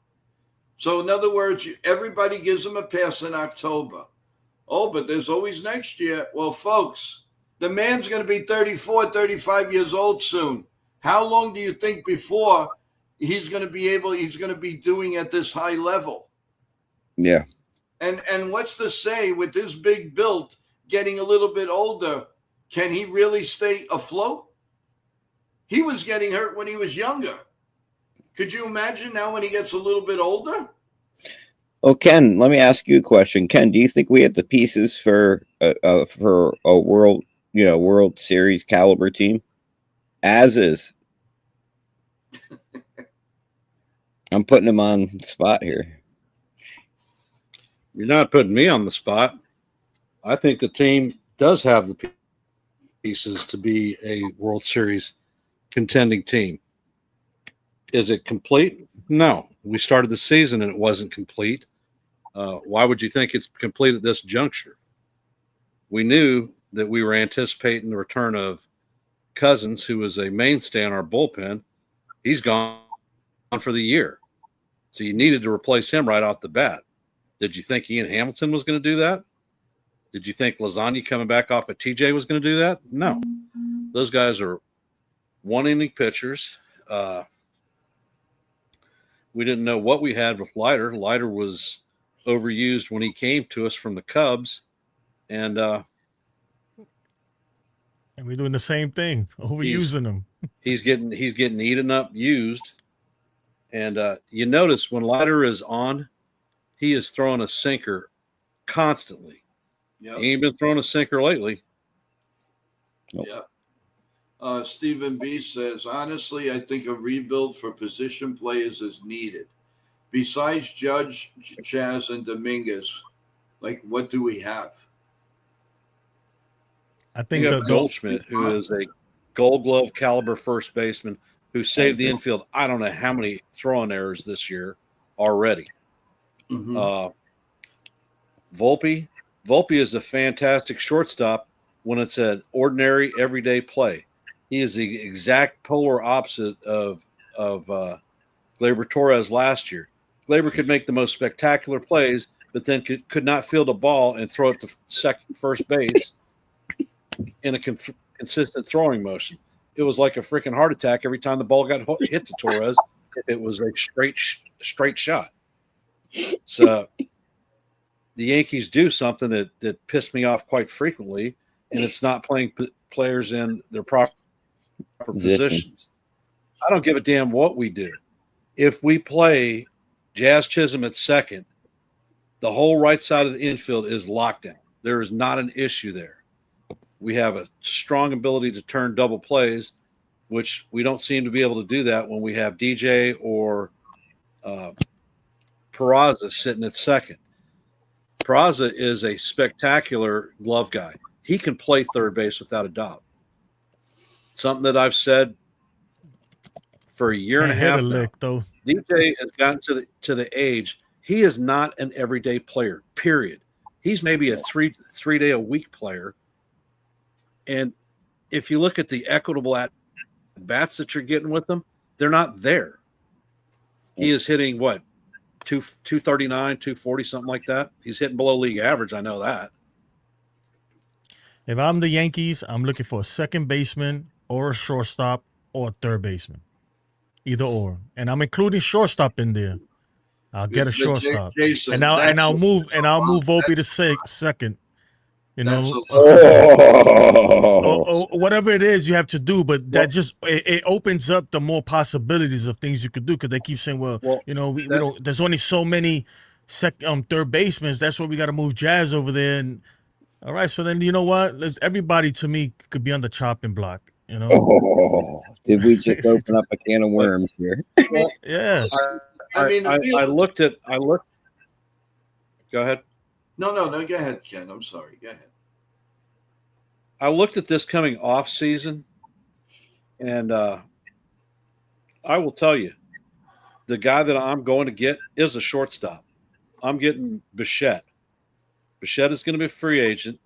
So in other words, everybody gives him a pass in October. Oh, but there's always next year. Well, folks, the man's going to be 34, 35 years old soon. How long do you think before he's going to be doing at this high level? Yeah. And what's to say with this big build getting a little bit older, can he really stay afloat? He was getting hurt when he was younger. Could you imagine now when he gets a little bit older? Oh, Ken, let me ask you a question. Ken, do you think we have the pieces for a World World Series caliber team, as is. I'm putting him on the spot here. You're not putting me on the spot. I think the team does have the pieces to be a World Series contending team. Is it complete? No. We started the season and it wasn't complete. Why would you think it's complete at this juncture? We knew that we were anticipating the return of Cousins, who was a mainstay in our bullpen. He's gone for the year. So you needed to replace him right off the bat. Did you think Ian Hamilton was going to do that? Did you think Lasagna coming back off of TJ was going to do that? No. Those guys are one-inning pitchers. We didn't know what we had with Leiter. Leiter was overused when he came to us from the Cubs. And we're doing the same thing, overusing them. He's getting eaten up, used. And you notice when Leiter is on, he is throwing a sinker constantly. Yep. He ain't been throwing a sinker lately. Nope. Yeah. Stephen B says, honestly, I think a rebuild for position players is needed. Besides Judge, Chaz, and Dominguez, like, what do we have? I think You have Goldschmidt, who is a Gold Glove caliber first baseman who saved the infield. I don't know how many throwing errors this year already. Mm-hmm. Volpe is a fantastic shortstop when it's an ordinary everyday play. He is the exact polar opposite of Gleyber Torres last year. Gleyber could make the most spectacular plays, but then could not field a ball and throw it to first base in a consistent throwing motion. It was like a freaking heart attack every time the ball got hit to Torres. It was a straight shot. So the Yankees do something that pissed me off quite frequently, and it's not playing players in their proper positions. I don't give a damn what we do. If we play Jazz Chisholm at second, the whole right side of the infield is locked down. There is not an issue there. We have a strong ability to turn double plays, which we don't seem to be able to do that when we have DJ or Peraza sitting at second. Peraza is a spectacular glove guy. He can play third base without a doubt. Something that I've said for a year and a half now. Though. DJ has gotten to the age. He is not an everyday player, period. He's maybe a three day a week player. And if you look at the equitable at bats that you're getting with them, they're not there. He is hitting what? 239, 240, something like that. He's hitting below league average. I know that. If I'm the Yankees, I'm looking for a second baseman or a shortstop or a third baseman. Either or. And I'm including shortstop in there. I'll get a shortstop. Jason, and I'll move Volpe to second. You know, or whatever it is you have to do, but that just it opens up the more possibilities of things you could do, because they keep saying, well, we don't. There's only so many third basemen. That's why we got to move Jazz over there. And all right, so then you know what? Everybody to me could be on the chopping block. You know, did we just open up a can of worms here? Well, yeah. I looked. Go ahead. No, go ahead, Ken. I'm sorry. Go ahead. I looked at this coming off season, and I will tell you, the guy that I'm going to get is a shortstop. I'm getting Bichette. Bichette is going to be a free agent.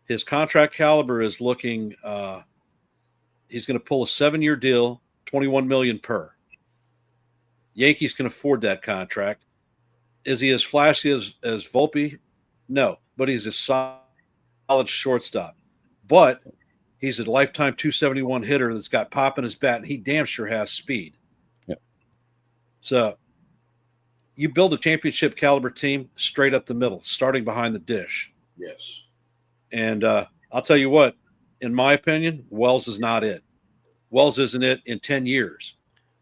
His contract caliber is looking. He's going to pull a 7-year deal, $21 million per. Yankees can afford that contract. Is he as flashy as Volpe? No, but he's a solid shortstop. But he's a lifetime 271 hitter that's got pop in his bat, and he damn sure has speed. Yep. So you build a championship caliber team straight up the middle, starting behind the dish. Yes. And I'll tell you what, in my opinion, Wells is not it. Wells isn't it in 10 years.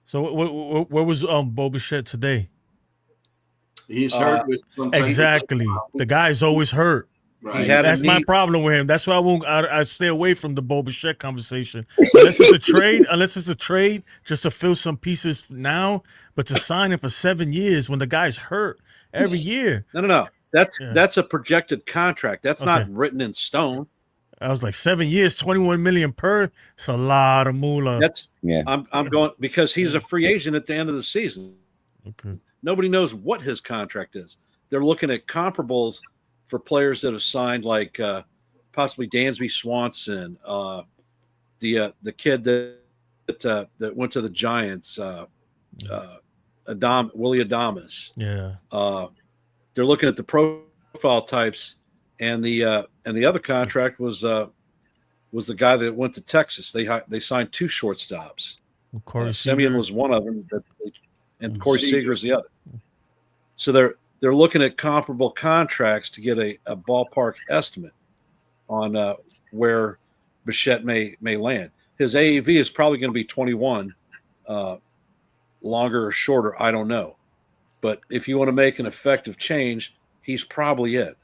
So where was Bo Bichette today? He's hurt with some Exactly. The guy's always hurt. Right. He had a That's my need- problem with him. That's why I stay away from the Bo Bichette conversation. Unless it's a trade, just to fill some pieces now, but to sign him for 7 years when the guy's hurt every year. No. That's Yeah. that's a projected contract. That's not Okay. written in stone. I was like 7 years, 21 million per. It's a lot of moolah. That's Yeah. I'm going because he's a free agent at the end of the season. Okay. Nobody knows what his contract is. They're looking at comparables for players that have signed, like possibly Dansby Swanson, the kid that went to the Giants, Willie Adamas. Yeah. They're looking at the profile types, and the other contract was the guy that went to Texas. They signed 2 shortstops. Corey Simeon Seager. was one of them, and Corey Seager. Seager is the other. So they're looking at comparable contracts to get a ballpark estimate on where Bichette may land. His AAV is probably going to be 21, longer or shorter, I don't know. But if you want to make an effective change, he's probably it.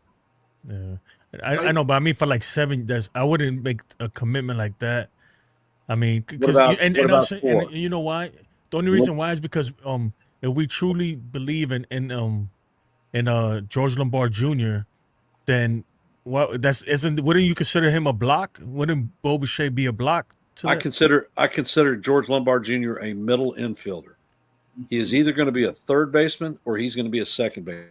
Yeah. I know, but I mean, for like 7, I wouldn't make a commitment like that. I mean, What because about- and what about also, 4? and you know why? The only reason why is because if we truly believe in George Lombard Jr., then wouldn't you consider him a block? Wouldn't Bo Bichette be a block to I that? consider George Lombard Jr. a middle infielder. He is either going to be a third baseman or he's going to be a second baseman.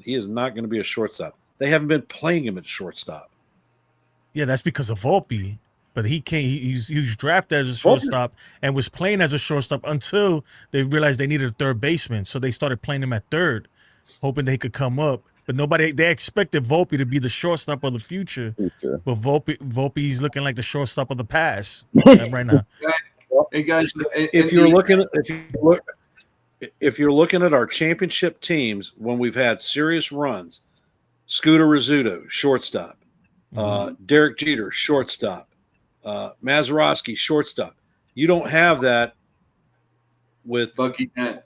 He is not going to be a shortstop. They haven't been playing him at shortstop. Yeah, that's because of Volpe. But he can't. He was drafted as a shortstop and was playing as a shortstop until they realized they needed a third baseman. So they started playing him at third, hoping they could come up. But they expected Volpe to be the shortstop of the future. Sure. But Volpe's looking like the shortstop of the past right now. Hey guys, If you're looking at our championship teams when we've had serious runs, Scooter Rizzuto, shortstop, Derek Jeter, shortstop, Mazeroski, shortstop. You don't have that with Bucky Dent.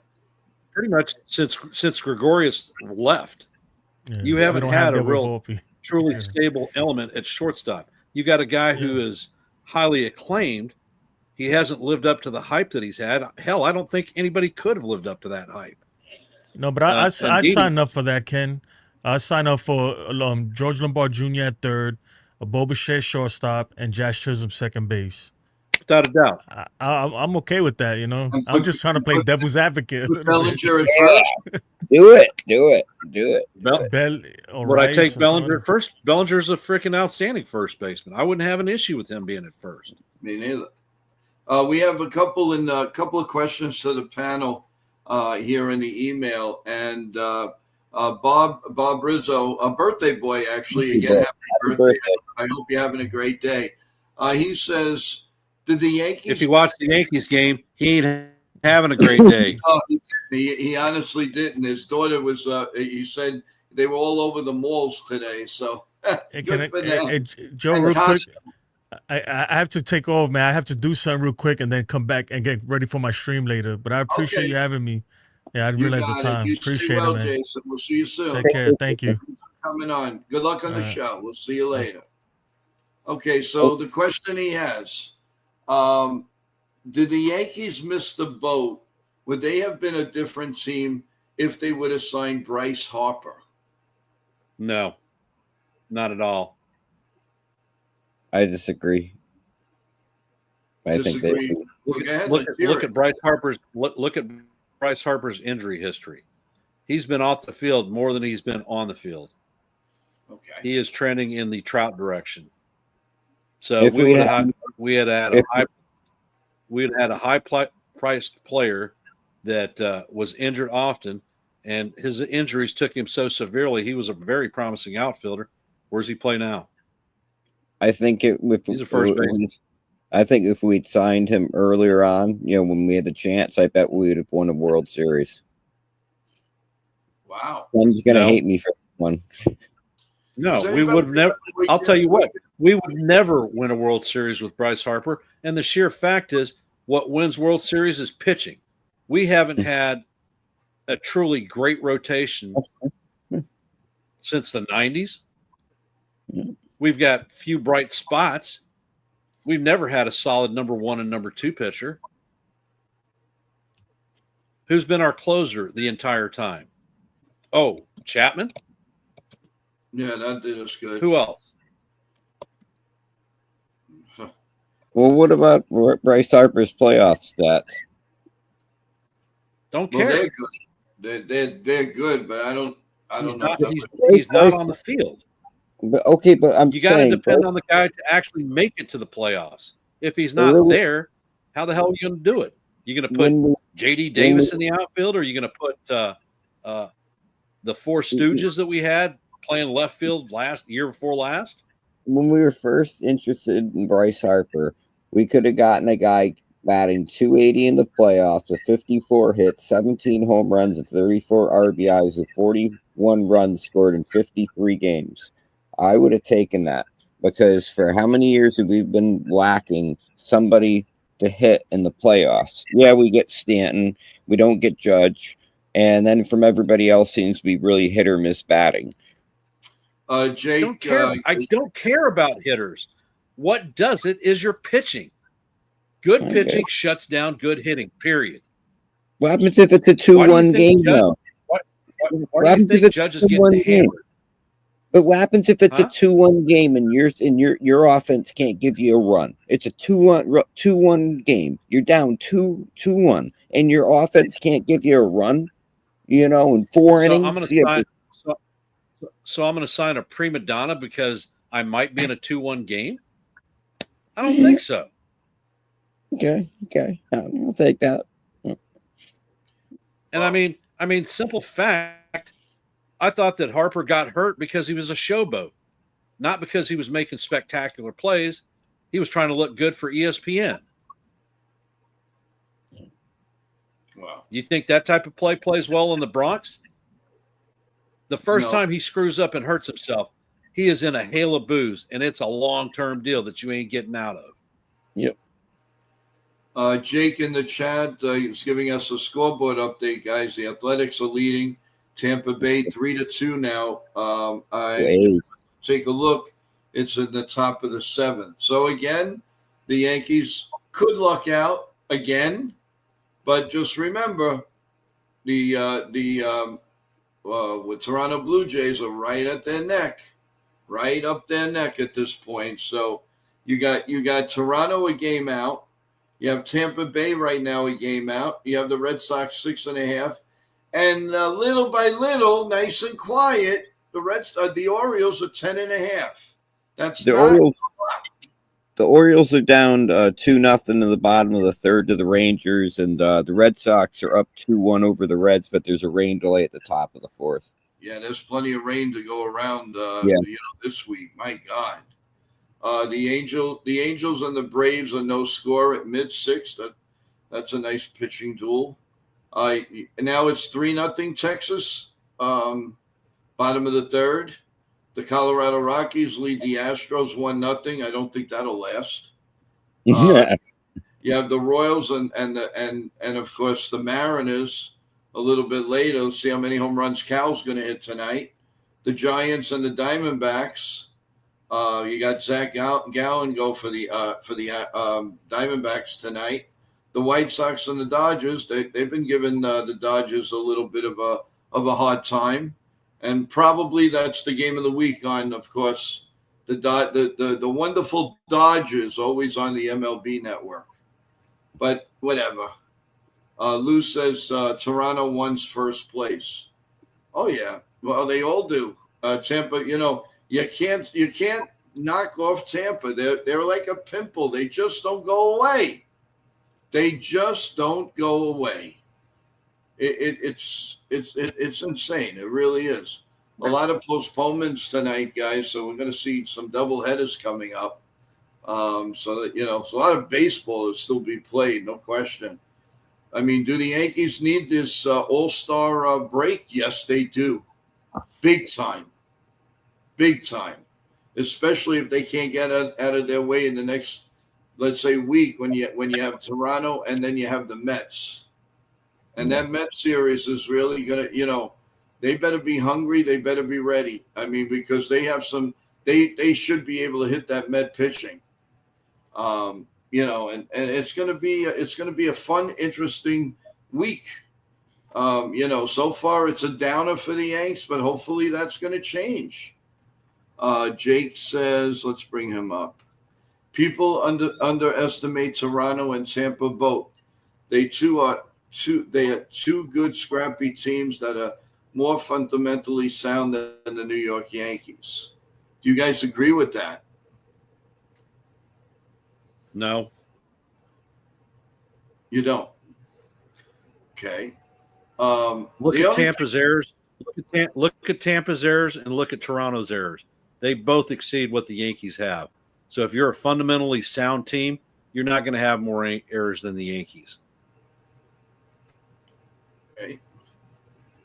pretty much since Gregorius left. Yeah, You we haven't don't had have a that with real Volpe. truly Yeah. stable element at shortstop. You got a guy who is highly acclaimed. He hasn't lived up to the hype that he's had. Hell, I don't think anybody could have lived up to that hype. No, but I indeed. signed up for that, Ken. I signed up for George Lombard Jr. at third, a Bo Bichette shortstop, and Josh Chisholm second base. Without a doubt. I'm okay with that. You know, I'm just trying to play devil's advocate. Put Bellinger at first. Do it. Would I take Bellinger at first? Bellinger's a freaking outstanding first baseman. I wouldn't have an issue with him being at first. Me neither. We have a couple of questions to the panel here in the email, and Bob Rizzo, a birthday boy, actually. Again, happy birthday. I hope you're having a great day. He says, "Did the Yankees?" If he watched the Yankees game, he ain't having a great day. He honestly didn't. His daughter was. He said they were all over the malls today. So good for them. Joe, And real quick, Costco. I have to take off, man. I have to do something real quick and then come back and get ready for my stream later. But I appreciate you having me. Yeah, I didn't realize the got time. You stay Appreciate well, it, man. Jason. We'll see you soon. Take care. Thank you. Coming on. Good luck on the All right. show. We'll see you later. Okay, so the question he has, did the Yankees miss the boat? Would they have been a different team if they would have signed Bryce Harper? No, not at all. I disagree. I think they. Disagree. Look Go ahead, at, let's hear look it. at Bryce Harper's look at Bryce Harper's injury history. He's been off the field more than he's been on the field. Okay. He is trending in the Trout direction. So If we we had had- a high-priced player that was injured often, and his injuries took him so severely. He was a very promising outfielder. Where's he play now? I think He's a first baseman. I think if we'd signed him earlier on, when we had the chance, I bet we would have won a World Series. Wow. One's gonna No. hate me for one. No, Is we anybody- would have never. I'll tell you what, we would never win a World Series with Bryce Harper. And the sheer fact is, what wins World Series is pitching. We haven't had a truly great rotation since the 90s. We've got few bright spots. We've never had a solid number 1 and number 2 pitcher. Who's been our closer the entire time? Oh, Chapman? Yeah, that did us good. Who else? Well, what about Bryce Harper's playoff stats? Don't Well, care. they're good. They're good, but I don't He's know. not, he's not on the field. But okay, but I'm You got to saying, depend on the guy to actually make it to the playoffs. If he's not Really? there, how the hell are you going to do it? You going to put when we- J.D. Davis in the outfield, or are you going to put the four Stooges that we had playing left field year before last? when we were first interested in Bryce Harper, we could have gotten a guy batting 280 in the playoffs with 54 hits, 17 home runs, and 34 RBIs with 41 runs scored in 53 games. I would have taken that because for how many years have we been lacking somebody to hit in the playoffs? Yeah, we get Stanton, we don't get Judge, and then from everybody else seems to be really hit or miss batting. Jake, I don't care about hitters. What does it is your pitching. Good Okay. pitching shuts down good hitting, period. What happens if it's a Why do you 2-1 think game, Judge- though? Why What do you happens if think it's Judge is 2-1 getting game? hammered? But what happens if it's Huh? a 2-1 game and your offense can't give you a run? It's a 2-1 game. You're down 2-1, and your offense can't give you a run. In 4 So innings. I'm going to you have sign. So I'm going to sign a prima donna because I might be in a 2-1 game. I don't think so. Okay. I'll take that. And I mean, simple fact. I thought that Harper got hurt because he was a showboat, not because he was making spectacular plays. He was trying to look good for ESPN. Wow. You think that type of play plays well in the Bronx? The first No. time he screws up and hurts himself, he is in a hail of booze, and it's a long-term deal that you ain't getting out of. Yep. Jake in the chat is giving us a scoreboard update, guys. The Athletics are leading Tampa Bay 3-2 now. A's. Take a look. It's in the top of the 7th. So again, the Yankees could luck out again, but just remember with Toronto Blue Jays are right at their neck, right up their neck at this point. So you got Toronto a game out. You have Tampa Bay right now a game out. You have the Red Sox 6.5, and little by little, nice and quiet, the Orioles are 10.5. That's The not Orioles. The Orioles are down 2-0 in the bottom of the third to the Rangers, and the Red Sox are up 2-1 over the Reds, but there's a rain delay at the top of the fourth. Yeah, there's plenty of rain to go around. This week. My God, the Angels and the Braves are no score at mid-6th. That's a nice pitching duel. Now it's 3-0 Texas. Bottom of the third. The Colorado Rockies lead the Astros 1-0. I don't think that'll last. You have the Royals and of course the Mariners a little bit later. Let's see how many home runs Cal's going to hit tonight. The Giants and the Diamondbacks. You got Zach Gallen go for the Diamondbacks tonight. The White Sox and the Dodgers. They've been giving the Dodgers a little bit of a hard time, and probably that's the game of the week on, of course, the wonderful Dodgers, always on the MLB Network. But whatever. Lou says Toronto wins first place. Oh yeah, well they all do. Tampa, you can't knock off Tampa. They're like a pimple. They just don't go away. They just don't go away. It's insane. It really is. A lot of postponements tonight, guys. So we're going to see some double headers coming up. So that so a lot of baseball will still be played, no question. I mean, do the Yankees need this All-Star break? Yes, they do. Big time. Big time. Especially if they can't get out of their way in the next, let's say, week when you have Toronto and then you have the Mets. And that Mets series is really going to, they better be hungry. They better be ready. I mean, because they have some they should be able to hit that med pitching. You know, and it's going to be a fun, interesting week. You know, so far it's a downer for the Yanks, but hopefully that's going to change. Jake says, let's bring him up. People underestimate Toronto and Tampa both. They are two good, scrappy teams that are more fundamentally sound than the New York Yankees. Do you guys agree with that? No. You don't. Okay. Look at Tampa's errors. Look at Tampa's errors and look at Toronto's errors. They both exceed what the Yankees have. So if you're a fundamentally sound team, you're not going to have more errors than the Yankees. Okay.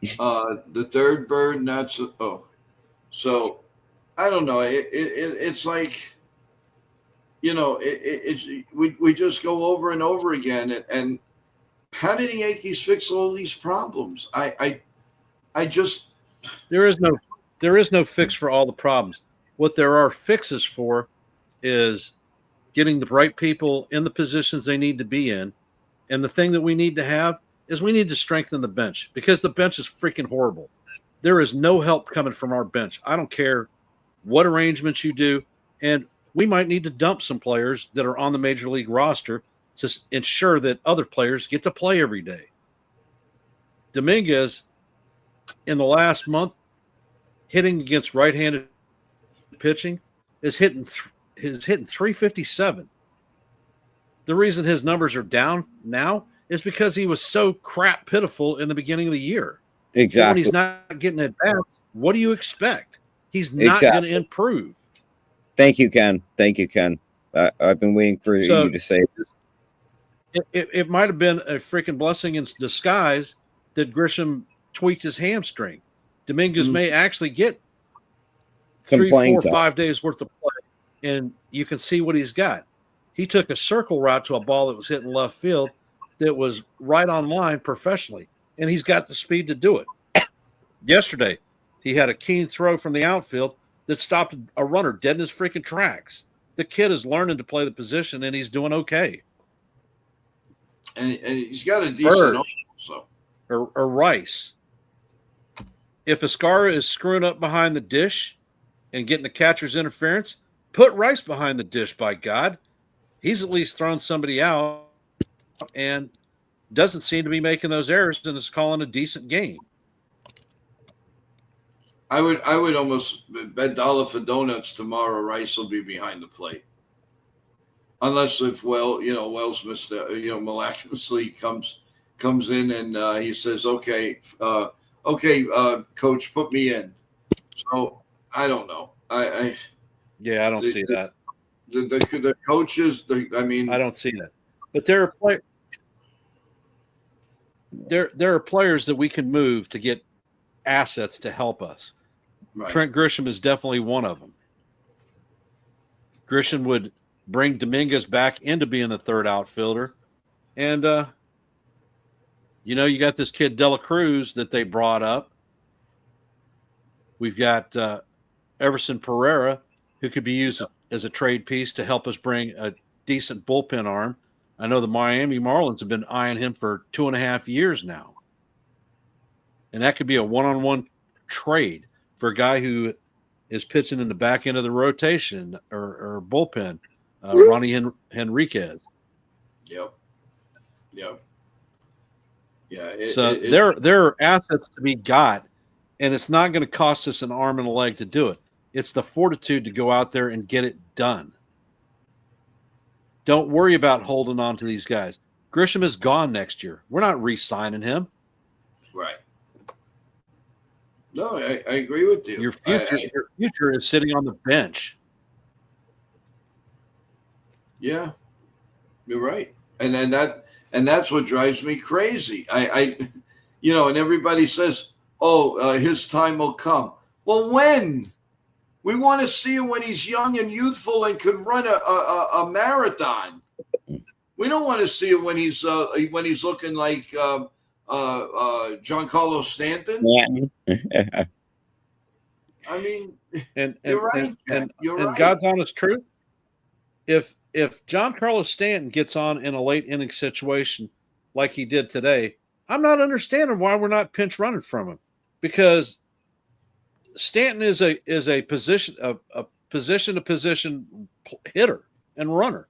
The third bird, not so. Oh, so I don't know. It's like, you know, we just go over and over again. And how did the Yankees fix all these problems? I just there is no fix for all the problems. What there are fixes for is getting the right people in the positions they need to be in. And the thing that we need to have is we need to strengthen the bench because the bench is freaking horrible. There is no help coming from our bench. I don't care what arrangements you do. And we might need to dump some players that are on the major league roster to ensure that other players get to play every day. Dominguez, in the last month, hitting against right-handed pitching, is hitting 357. The reason his numbers are down now is because he was so crap pitiful in the beginning of the year. Exactly. So when he's not getting at bats, what do you expect? He's not going to improve. Thank you, Ken. I've been waiting for you to say this. It might have been a freaking blessing in disguise that Grisham tweaked his hamstring. Dominguez may actually get 3, 4, 5 days worth of play, and you can see what he's got. He took a circle route to a ball that was hitting left field that was right on line professionally, and he's got the speed to do it. Yesterday, he had a keen throw from the outfield that stopped a runner dead in his freaking tracks. The kid is learning to play the position, and he's doing okay. And he's got a decent arm, so. Or Rice. If Escara is screwing up behind the dish and getting the catcher's interference, put Rice behind the dish, by God. He's at least thrown somebody out and doesn't seem to be making those errors and is calling a decent game. I would almost bet $1 for donuts tomorrow Rice will be behind the plate. Unless if Wells miraculously comes in and he says, okay, coach, put me in. So I don't know. I don't see that. The coaches, I don't see that. But there are players that we can move to get assets to help us. Right. Trent Grisham is definitely one of them. Grisham would bring Dominguez back into being the third outfielder. And, you got this kid Dela Cruz that they brought up. We've got Everson Pereira, who could be used as a trade piece to help us bring a decent bullpen arm. I know the Miami Marlins have been eyeing him for 2.5 years now. And that could be a one-on-one trade for a guy who is pitching in the back end of the rotation or bullpen, Ronnie Henriquez. Yep. Yeah. There are assets to be got, and it's not going to cost us an arm and a leg to do it. It's the fortitude to go out there and get it done. Don't worry about holding on to these guys. Grisham is gone next year. We're not re-signing him. Right. No, I agree with you. Your future is sitting on the bench. Yeah, you're right. And that's what drives me crazy. And everybody says, his time will come. Well, when? We want to see him when he's young and youthful and could run a marathon. We don't want to see him when he's looking like Giancarlo Stanton. Yeah. I mean, And you're right, Ken. and You're and right. God's honest truth, if John Carlos Stanton gets on in a late inning situation like he did today, I'm not understanding why we're not pinch running from him, because Stanton is a position a position to position hitter and runner.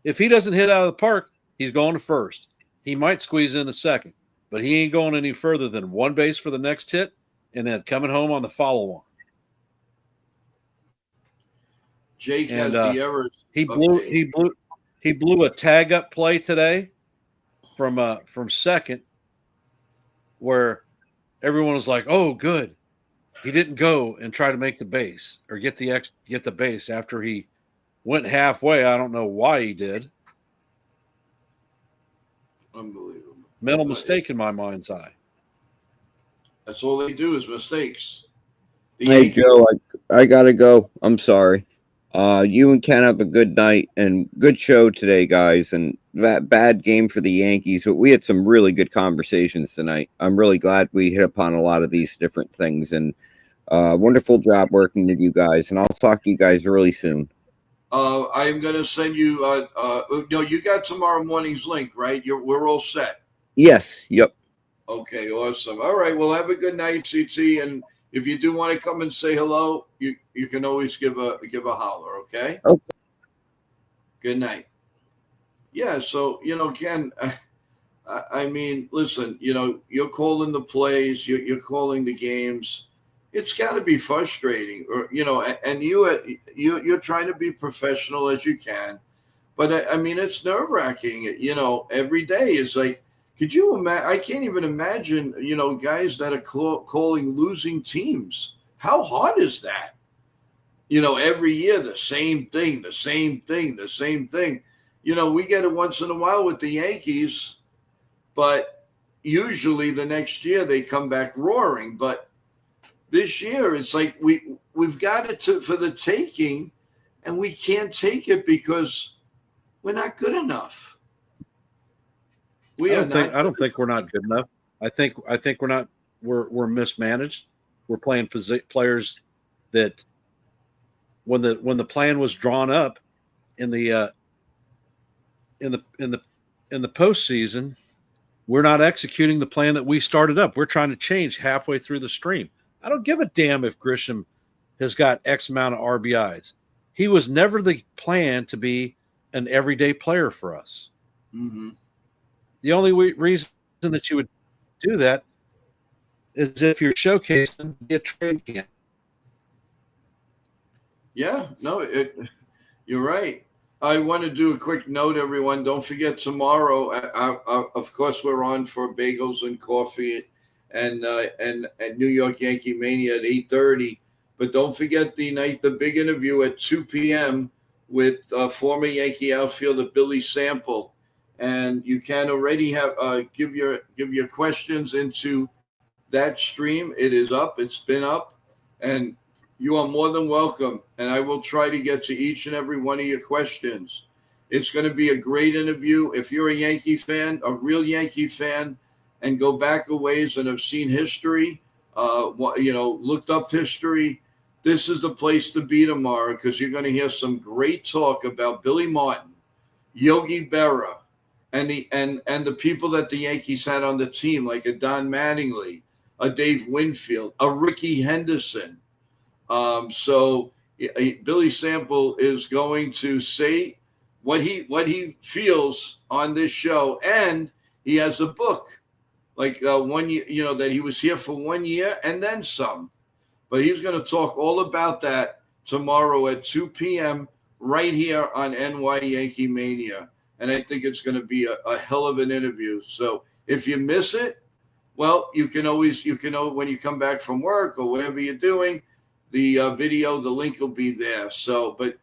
If he doesn't hit out of the park, he's going to first. He might squeeze in a second, but he ain't going any further than one base for the next hit and then coming home on the follow on. Jake has And the errors. he blew update. he blew a tag up play today from second, where everyone was like, "Oh, good." He didn't go and try to make the base or get the base after he went halfway. I don't know why he did. Unbelievable. Mental mistake in my mind's eye. That's all they do is mistakes. The Hey Yankees- Joe, I gotta go. I'm sorry. You and Ken have a good night and good show today, guys. And that bad game for the Yankees, but we had some really good conversations tonight. I'm really glad we hit upon a lot of these different things, and wonderful job working with you guys. And I'll talk to you guys really soon. I'm going to send you. No, you got tomorrow morning's link, right? We're all set. Yes. Yep. Okay, awesome. All right, well, have a good night, CT. And if you do want to come and say hello, you can always give a holler. Okay. Okay. Good night. Yeah. So Ken, I mean, listen. You're calling the plays. You're calling the games. It's got to be frustrating, or and you're trying to be professional as you can, but I mean, it's nerve wracking. Every day is like. Could you imagine? I can't even imagine, guys that are calling losing teams. How hard is that? Every year, the same thing. We get it once in a while with the Yankees, but usually the next year they come back roaring. But this year, it's like we've got it for the taking, and we can't take it because we're not good enough. I don't think we're not good enough. I think we're not. We're mismanaged. We're playing players that when the plan was drawn up in the postseason, we're not executing the plan that we started up. We're trying to change halfway through the stream. I don't give a damn if Grisham has got X amount of RBIs. He was never the plan to be an everyday player for us. Mm-hmm. The only reason that you would do that is if you're showcasing a trade camp. Yeah, no, you're right. I want to do a quick note, everyone. Don't forget tomorrow. Of course, we're on for bagels and coffee, and New York Yankee Mania at 8:30. But don't forget the big interview at 2 p.m. with former Yankee outfielder Billy Sample. And you can already have give your questions into that stream. It is up. It's been up, and you are more than welcome. And I will try to get to each and every one of your questions. It's going to be a great interview. If you're a Yankee fan, a real Yankee fan, and go back a ways and have seen history, looked up history, this is the place to be tomorrow, because you're going to hear some great talk about Billy Martin, Yogi Berra, and the people that the Yankees had on the team, like a Don Mattingly, a Dave Winfield, a Ricky Henderson. So Billy Sample is going to say what he feels on this show, and he has a book, like 1 year, that he was here for 1 year and then some. But he's going to talk all about that tomorrow at 2 p.m. right here on NY Yankee Mania. And I think it's going to be a hell of an interview. So if you miss it, well, you can when you come back from work or whatever you're doing, the video, the link will be there. So, but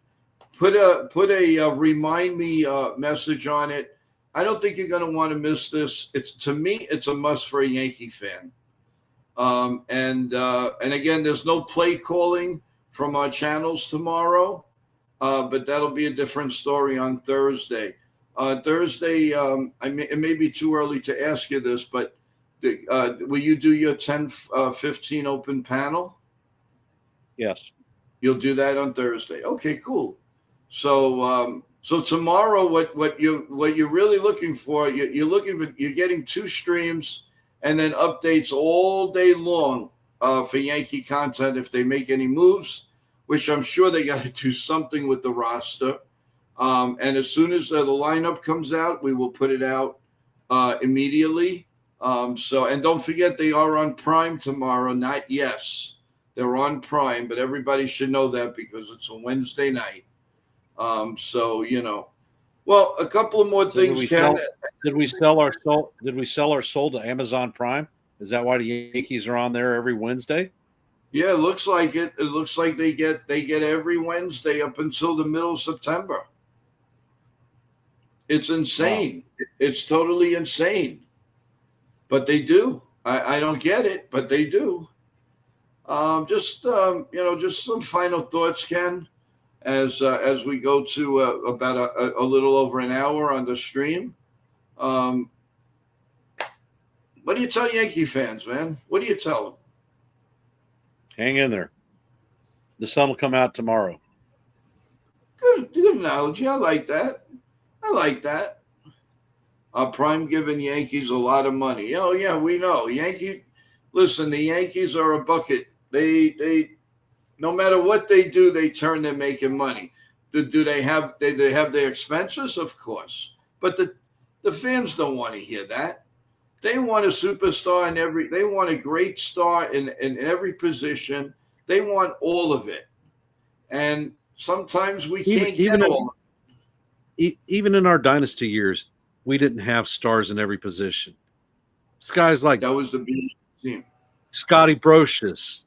put a remind me message on it. I don't think you're going to want to miss this. To me, it's a must for a Yankee fan. And again, there's no play calling from our channels tomorrow, but that'll be a different story on Thursday. Thursday, it may be too early to ask you this, but will you do your 10-15 open panel? Yes. You'll do that on Thursday. Okay, cool. So so tomorrow, what you're really looking for, you're getting 2 streams and then updates all day long for Yankee content if they make any moves, which I'm sure they got to do something with the roster. And as soon as the lineup comes out, we will put it out immediately. So, and don't forget, they are on Prime tomorrow. Not yes, they're on Prime, but everybody should know that because it's a Wednesday night. So well, a couple of more So things. Ken. Did we sell our soul? Did we sell our soul to Amazon Prime? Is that why the Yankees are on there every Wednesday? Yeah, it looks like it. It looks like they get every Wednesday up until the middle of September. It's insane. Wow. It's totally insane. But they do. I don't get it, but they do. Just some final thoughts, Ken, as we go to about a little over an hour on the stream. What do you tell Yankee fans, man? What do you tell them? Hang in there. The sun will come out tomorrow. Good analogy. I like that. Prime giving Yankees a lot of money. Oh yeah, we know. Listen, the Yankees are a bucket. They no matter what they do, they turn to making money. Do they have their expenses? Of course. But the fans don't want to hear that. They want a superstar they want a great star in every position. They want all of it. And sometimes we can't get all. Even in our dynasty years, we didn't have stars in every position. Guys like that was the big team. Scotty Brocious,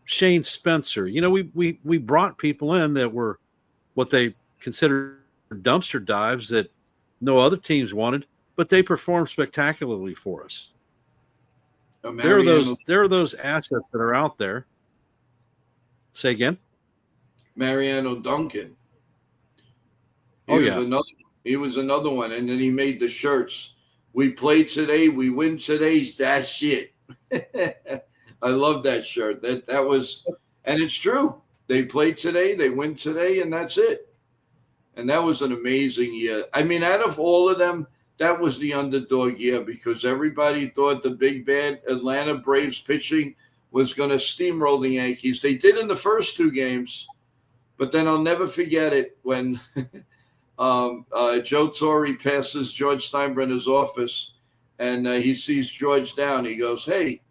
Shane Spencer. We brought people in that were what they considered dumpster dives that no other teams wanted, but they performed spectacularly for us. There are those assets that are out there. Say again. Mariano Duncan. He was another one, and then he made the shirts. We played today, we win today. That's it. I love that shirt. That was, and it's true. They played today, they win today, and that's it. And that was an amazing year. I mean, out of all of them, that was the underdog year because everybody thought the big bad Atlanta Braves pitching was going to steamroll the Yankees. They did in the first 2 games, but then I'll never forget it when Joe Torre passes George Steinbrenner's office, and he sees George down. He goes, "Hey,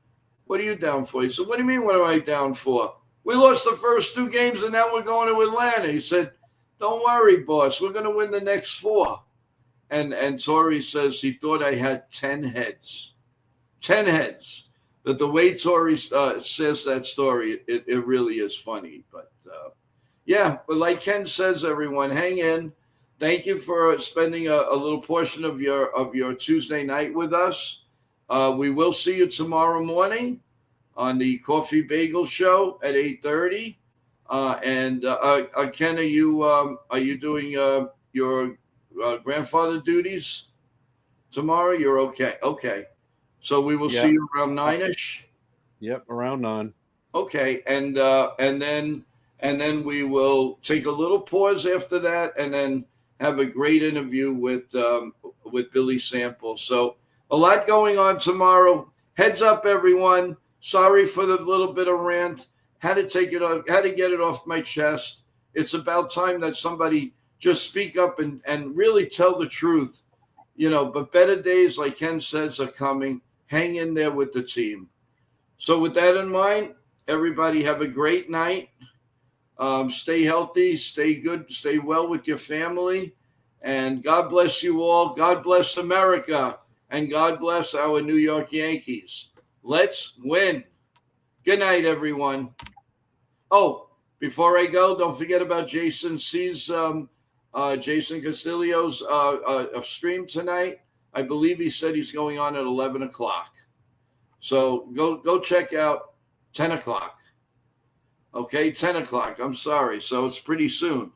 what are you down for?" He said, "What do you mean, what am I down for? We lost the first 2 games, and now we're going to Atlanta." He said, "Don't worry, boss. We're going to win the next 4. And Torre says he thought I had 10 heads. 10 heads. But the way Torre says that story, it really is funny. But, but like Ken says, everyone, hang in. Thank you for spending a little portion of your Tuesday night with us. We will see you tomorrow morning on the Coffee Bagel Show at 8:30. Ken, are you doing your grandfather duties tomorrow? You're okay. Okay. So we will see you around 9-ish. Yep, around 9. Okay, and then we will take a little pause after that, and then have a great interview with Billy Sample. So a lot going on tomorrow. Heads up, everyone. Sorry for the little bit of rant. Had to get it off my chest. It's about time that somebody just speak up and really tell the truth, but better days, like Ken says, are coming. Hang in there with the team. So with that in mind, everybody have a great night. Stay healthy, stay good, stay well with your family. And God bless you all. God bless America. And God bless our New York Yankees. Let's win. Good night, everyone. Oh, before I go, don't forget about Jason Castillo's stream tonight. I believe he said he's going on at 11 o'clock. So go check out 10 o'clock. Okay, 10 o'clock. I'm sorry. So it's pretty soon.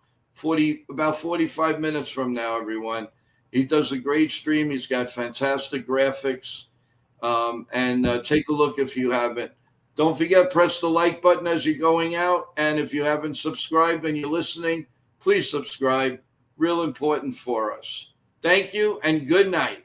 About 45 minutes from now, everyone. He does a great stream. He's got fantastic graphics. And take a look if you haven't. Don't forget, press the like button as you're going out. And if you haven't subscribed and you're listening, please subscribe. Real important for us. Thank you and good night.